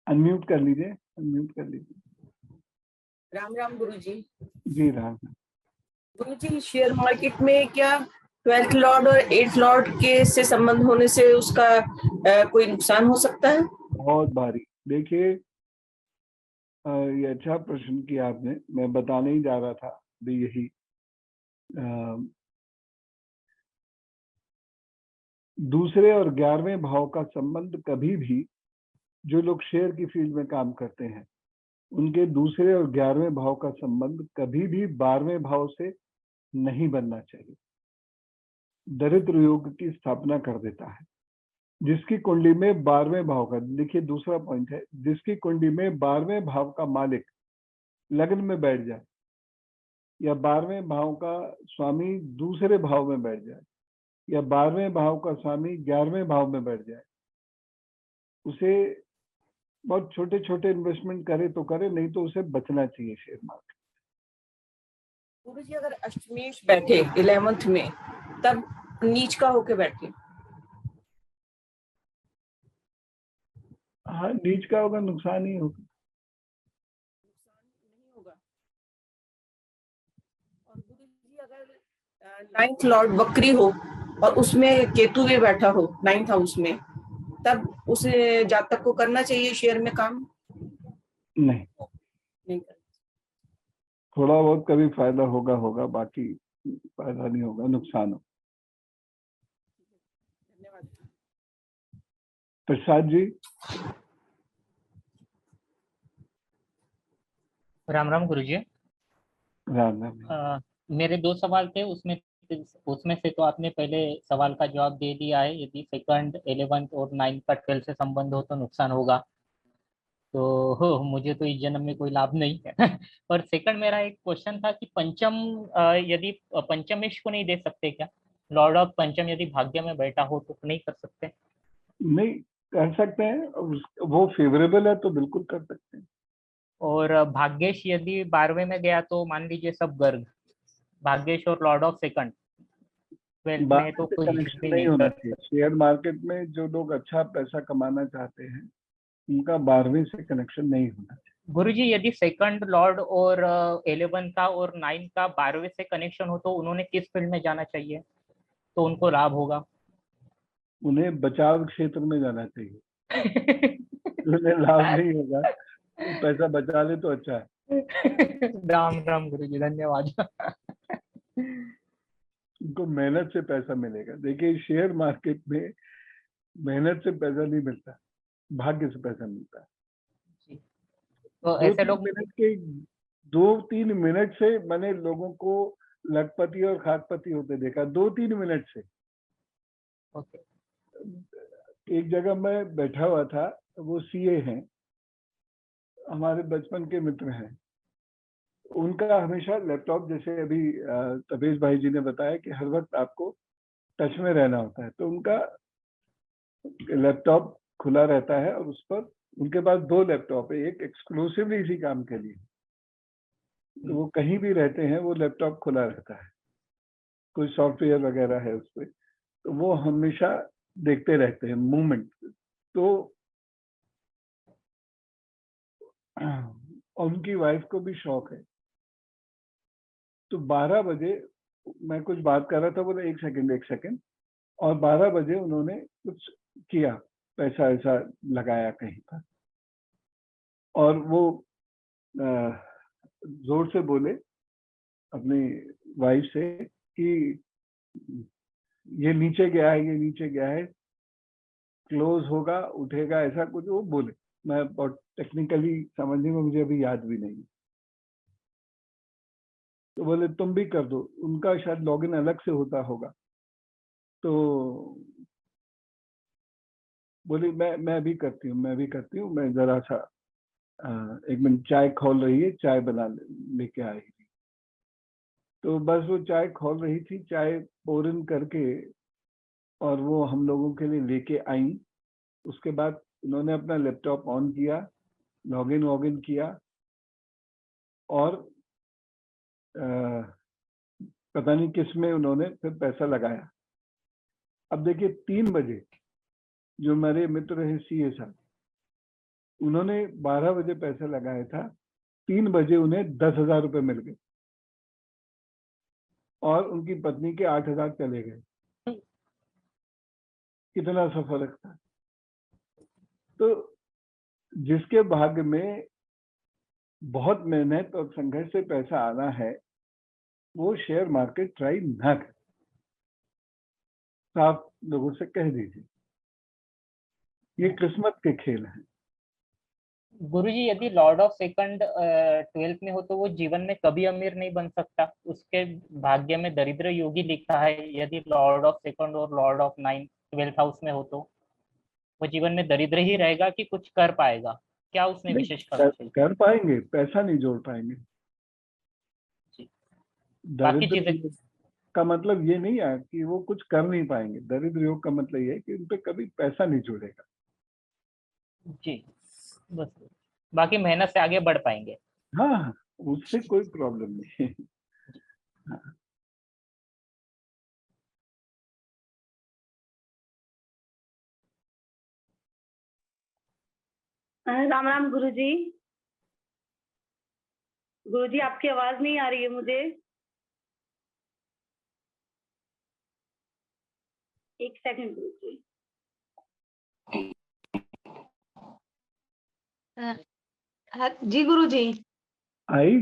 अनम्यूट कर लीजिए, अनम्यूट कर लीजिए। राम राम गुरुजी। जी राम। गुरुजी, शेयर मार्केट में क्या 12th लॉर्ड और 8th लॉर्ड के से संबंध होने से उसका कोई नुकसान हो सकता है? बहुत भारी। देखिए ये अच्छा प्रश्न किया आपने, मैं बताने ही जा रहा था भी यही। दूसरे और 11वें भाव का संबंध कभी भी, जो लोग शेयर की फील्ड में काम करते हैं उनके दूसरे और 11वें भाव का संबंध कभी भी 12वें भाव से नहीं बनना चाहिए। दरिद्र योग की स्थापना कर देता है। जिसकी कुंडली में 12वें भाव का, देखिए दूसरा पॉइंट है, जिसकी कुंडली में 12वें भाव का मालिक लग्न में बैठ जाए या 12वें भाव का स्वामी दूसरे भाव में बैठ जाए या 12वें भाव का स्वामी 11वें भाव में बैठ जाए, उसे बहुत छोटे छोटे इन्वेस्टमेंट करे तो करे, नहीं तो उसे बचना चाहिए शेयर मार्केट। गुरुजी, अगर अष्टमेश बैठे 11th में, तब नीच का होके बैठे? हाँ, नीच का होगा, नुकसान ही होगा। नुकसान नहीं होगा। और गुरुजी, अगर 9th लॉर्ड वक्री हो और उसमें केतु भी बैठा हो 9th हाउस में, तब उसे जातक को करना चाहिए शेयर में काम? नहीं, थोड़ा बहुत कभी फायदा होगा, बाकी फायदा नहीं होगा, नुकसान हो। धन्यवाद। प्रसाद जी। राम राम गुरुजी। राम राम। मेरे 2 सवाल थे, उसमें से तो आपने पहले सवाल का जवाब दे दिया है। यदि सेकंड 11th और 9th का 12 से संबंध हो तो नुकसान होगा, तो मुझे तो इस जन्म में कोई लाभ नहीं है। और सेकंड मेरा एक क्वेश्चन था कि पंचम, यदि पंचमेश को नहीं दे सकते क्या? लॉर्ड ऑफ पंचम यदि भाग्य में बैठा हो तो नहीं कर सकते? नहीं कर सकते हैं, वो फेवरेबल है तो बिल्कुल कर सकते हैं। और भाग्येश यदि 12वें में गया तो मान लीजिए सब गर्ग, भाग्येश और लॉर्ड ऑफ सेकंड 12th में, तो कोई कनेक्शन नहीं होना चाहिए। शेयर मार्केट में जो लोग अच्छा पैसा कमाना चाहते हैं उनका 12वें से कनेक्शन नहीं होना चाहिए। गुरुजी, यदि सेकंड लॉर्ड और 11 का और 9 का 12वें से कनेक्शन हो तो उन्होंने किस फील्ड में जाना चाहिए तो उनको लाभ होगा? उन्हें बचाव क्षेत्र में जाना चाहिए। उन्हें लाभ नहीं होगा, तो पैसा बचा ले तो अच्छा है। राम राम गुरुजी, धन्यवाद। उनको मेहनत से पैसा मिलेगा। देखिए शेयर मार्केट में मेहनत से पैसा नहीं मिलता, भाग्य से पैसा मिलता है। तो ऐसे लोग 2-3 मिनट से मैंने लोगों को लखपति और खाकपति होते देखा, 2-3 मिनट से। ओके। एक जगह मैं बैठा हुआ था, वो CA हैं, हमारे बचपन के मित्र हैं, उनका हमेशा लैपटॉप, जैसे अभी तपेश भाई जी ने बताया कि हर वक्त आपको टच में रहना होता है, तो उनका लैपटॉप खुला रहता है और उस पर उनके पास 2 लैपटॉप है, एक एक्सक्लूसिवली इसी काम के लिए, तो वो कहीं भी रहते हैं वो लैपटॉप खुला रहता है, कोई सॉफ्टवेयर वगैरह है उस पर, तो वो हमेशा देखते रहते हैं मूवमेंट। तो उनकी वाइफ को भी शौक है, तो 12 बजे मैं कुछ बात कर रहा था, बोले एक सेकंड, और 12 बजे उन्होंने कुछ किया, पैसा ऐसा लगाया कहीं पर, और वो जोर से बोले अपनी वाइफ से कि ये नीचे गया है, क्लोज होगा, उठेगा, ऐसा कुछ वो बोले। मैं बहुत टेक्निकली समझने में मुझे अभी याद भी नहीं, तो बोले तुम भी कर दो, उनका शायद लॉगिन अलग से होता होगा, तो बोली मैं अभी करती हूँ, मैं जरा सा 1 मिनट, चाय खोल रही है, चाय बना लेके आई थी, तो बस वो चाय खोल रही थी, चाय पोर इन करके और वो हम लोगों के लिए लेके आई। उसके बाद उन्होंने अपना लैपटॉप ऑन किया, लॉगिन किया, और पता नहीं किस में उन्होंने फिर पैसा लगाया। अब देखिए 3 बजे जो मेरे मित्र हैं सीए साहब, उन्होंने 12 बजे पैसा लगाया था, 3 बजे उन्हें 10,000 रुपए मिल गए और उनकी पत्नी के 8,000 चले गए। कितना सा फर्क था। तो जिसके भाग्य में बहुत मेहनत और संघर्ष से पैसा आना है, वो शेयर मार्केट ट्राई ना करे, साफ लोगों से कह दीजिए, ये किस्मत के खेल हैं। गुरुजी, यदि लॉर्ड ऑफ सेकंड 12th में हो तो वो जीवन में कभी अमीर नहीं बन सकता, उसके भाग्य में दरिद्र योगी लिखा है। यदि लॉर्ड ऑफ सेकंड और लॉर्ड ऑफ 12th हाउस में हो तो वो जीवन में दरिद्र ही रहेगा कि कुछ कर पाएगा? क्या उसमें विशेष करना चाहिए? कर पाएंगे, पैसा नहीं जोड़ पाएंगे। बाकी दरिद्र चीजें का मतलब ये नहीं है कि वो कुछ कर नहीं पाएंगे, दरिद्र योग का मतलब ये है कि उन पे कभी पैसा नहीं जुड़ेगा। जी, बस बाकी मेहनत से आगे बढ़ पाएंगे। हाँ, उससे कोई प्रॉब्लम नहीं है। राम राम गुरुजी। गुरुजी आपकी आवाज नहीं आ रही है मुझे। एक सेकंड गुरुजी। जी गुरुजी। आई?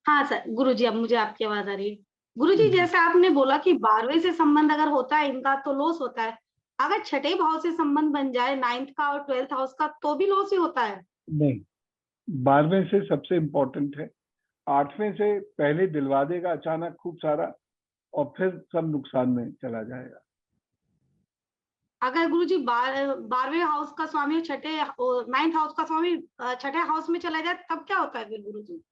हाँ सर गुरुजी, अब मुझे आपकी आवाज आ रही है। गुरुजी जैसे आपने बोला कि 12वें से संबंध अगर होता है इनका तो लॉस होता है, अगर छठे भाव से संबंध बन जाए 9th का और 12th हाउस का तो भी लॉस ही होता है? नहीं, 12वें से सबसे इम्पोर्टेंट है, 8वें से पहले दिलवा देगा अचानक खूब सारा और फिर सब नुकसान में चला जाएगा। अगर गुरुजी 12वें हाउस का स्वामी 9th हाउस का स्वामी छठे हाउस में चला जाए तब क्या होता है फिर गुरुजी?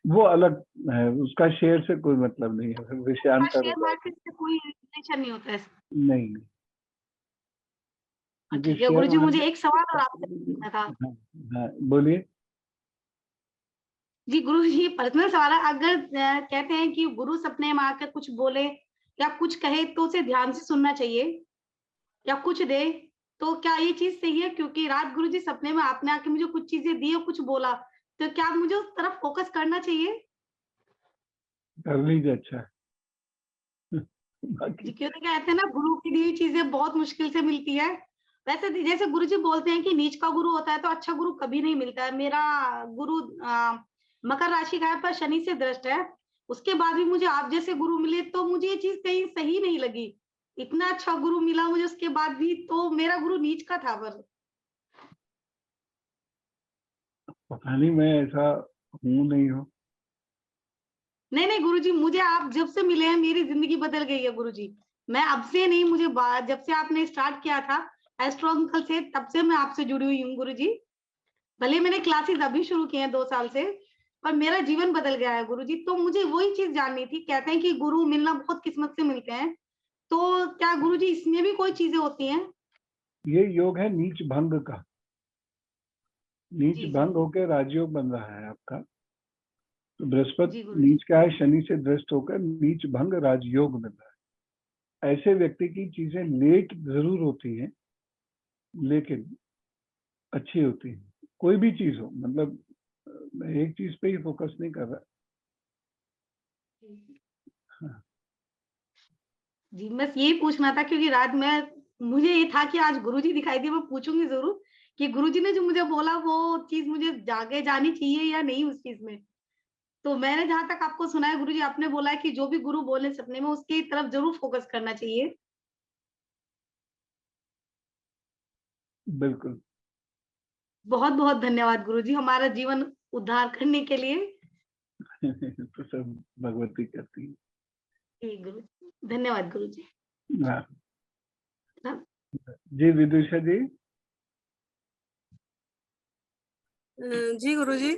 वो अलग है, उसका शेयर से कोई मतलब नहीं है, विषयांतर शेयर मार्केट से कोई रिलेशन नहीं होता है? नहीं। ठीक है गुरुजी, मुझे एक सवाल और आपसे पूछना था। हाँ, बोलिए। जी गुरुजी, पर्सनल सवाल है। अगर कहते हैं कि गुरु सपने में आकर कुछ बोले या कुछ कहे तो उसे ध्यान से सुनना चाहिए या कुछ दे, तो क्या ये चीज सही है? क्योंकि रात गुरुजी सपने में आपने आके मुझे कुछ चीजें दी और कुछ बोला, तो क्या मुझे उस तरफ फोकस करना चाहिए? कर लीजिए, अच्छा। जी, क्योंकि कहते हैं ना गुरु की दी चीजें बहुत मुश्किल से मिलती है। वैसे जैसे गुरुजी बोलते हैं कि नीच का गुरु होता है तो अच्छा गुरु कभी नहीं मिलता है। मेरा गुरु मकर राशि का है पर शनि से दृष्ट है, उसके बाद भी मुझे आप जैसे गुरु मिले तो मुझे ये चीज कहीं सही नहीं लगी। इतना अच्छा गुरु मिला मुझे उसके बाद भी, तो मेरा गुरु नीच का था। पर पता नहीं, मैं ऐसा हूँ नहीं हूँ। नहीं गुरुजी, मुझे आप जब से मिले हैं मेरी जिंदगी बदल गई है गुरुजी। मैं अब से नहीं, मुझे जब से आपने स्टार्ट किया था एस्ट्रो अंकल से, तब से मैं आपसे जुड़ी हुई हूँ गुरुजी। भले मैंने क्लासेस अभी शुरू किए हैं 2 साल से, पर मेरा जीवन बदल गया है गुरुजी। तो मुझे वही चीज जाननी थी। कहते हैं कि गुरु मिलना बहुत किस्मत से मिलते हैं, तो क्या गुरुजी इसमें भी कोई चीजें होती हैं? ये योग है नीच भंग का। नीच जी, भंग जी। होकर राजयोग बन रहा है आपका। तो बृहस्पति जी गुरुजी। नीच का है, शनि से दृष्ट होकर नीच भंग राजयोग बन रहा है। ऐसे व्यक्ति की चीजें लेट जरूर होती हैं, लेकिन अच्छी होती है। कोई भी चीज हो, मतलब मैं एक चीज पे ही फोकस नहीं कर रहा। हाँ। जी, बस यही पूछना था, क्योंकि रात में मुझे ये था कि आज गुरुजी दिखाई दिए, मैं पूछूंगी जरूर कि गुरुजी ने जो मुझे बोला वो चीज मुझे जागे जानी चाहिए या नहीं उस चीज में। तो मैंने जहां तक आपको सुना है गुरुजी, आपने बोला है कि जो भी गुरु बोले सपने में उसकी तरफ जरूर फोकस करना चाहिए। बिल्कुल। बहुत बहुत धन्यवाद गुरुजी हमारा जीवन उद्धार करने के लिए। तो सब भगवती करती है। जी गुरु, धन्यवाद गुरुजी। हाँ। हाँ। जी विदुषा जी। जी गुरुजी।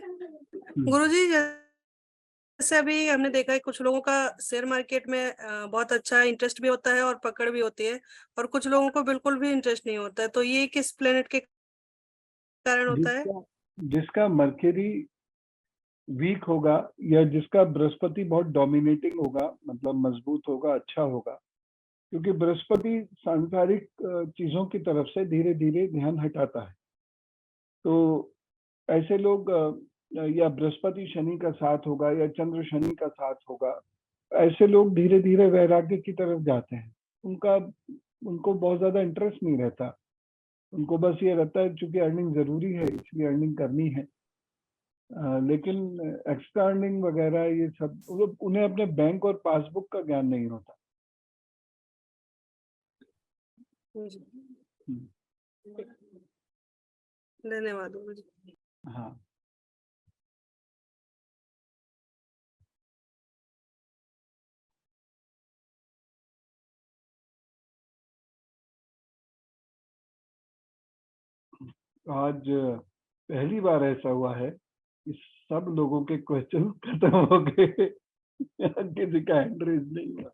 गुरुजी, जैसे अभी हमने देखा है कुछ लोगों का शेयर मार्केट में बहुत अच्छा इंटरेस्ट भी होता है और पकड़ भी होती है, और कुछ लोगों को बिल्कुल भी इंटरेस्ट नहीं होता है, तो ये किस प्लेनेट के कारण होता है? जिसका मर्क्यूरी वीक होगा या जिसका बृहस्पति बहुत डोमिनेटिंग होगा, मतलब मजबूत होगा, अच्छा होगा, क्योंकि बृहस्पति सांसारिक चीजों की तरफ से धीरे धीरे ध्यान हटाता है। तो ऐसे लोग या बृहस्पति शनि का साथ होगा या चंद्र शनि का साथ होगा, ऐसे लोग धीरे धीरे वैराग्य की तरफ जाते हैं। उनको बहुत ज्यादा इंटरेस्ट नहीं रहता, उनको बस ये रहता है क्योंकि अर्निंग जरूरी है इसलिए अर्निंग करनी है। लेकिन एक्स्ट्रा अर्निंग वगैरह ये सब उन्हें अपने बैंक और पासबुक का ज्ञान नहीं होता। धन्यवाद गुरुजी। हाँ। आज पहली बार ऐसा हुआ है कि सब लोगों के क्वेश्चन खत्म हो गए, किसी का हैंड रेज नहीं हुआ।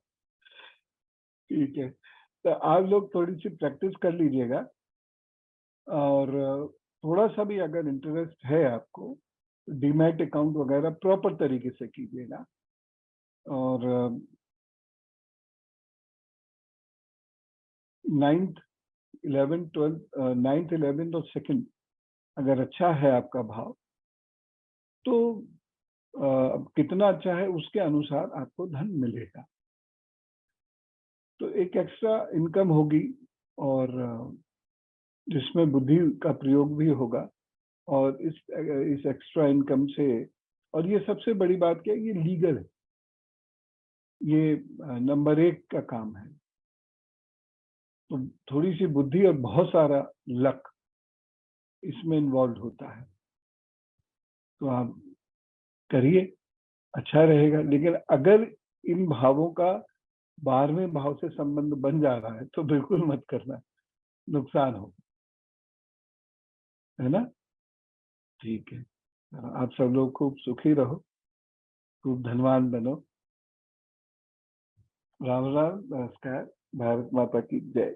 ठीक है, तो आप लोग थोड़ी सी प्रैक्टिस कर लीजिएगा, और थोड़ा सा भी अगर इंटरेस्ट है आपको, डीमैट अकाउंट वगैरह प्रॉपर तरीके से कीजिएगा। और 9th 11th 12th 9th 11th और 2nd अगर अच्छा है आपका भाव, तो कितना अच्छा है उसके अनुसार आपको धन मिलेगा। तो एक एक्स्ट्रा इनकम होगी, और जिसमें बुद्धि का प्रयोग भी होगा, और इस एक्स्ट्रा इनकम से, और ये सबसे बड़ी बात क्या है, ये लीगल है, ये नंबर 1 का काम है। तो थोड़ी सी बुद्धि और बहुत सारा लक इसमें इन्वॉल्व होता है। तो आप करिए, अच्छा रहेगा। लेकिन अगर इन भावों का 12वें भाव से संबंध बन जा रहा है तो बिल्कुल मत करना, नुकसान हो, है ना। ठीक है, आप सब लोग खूब सुखी रहो, खूब धनवान बनो। राम राम, नमस्कार, भारत माता की जय।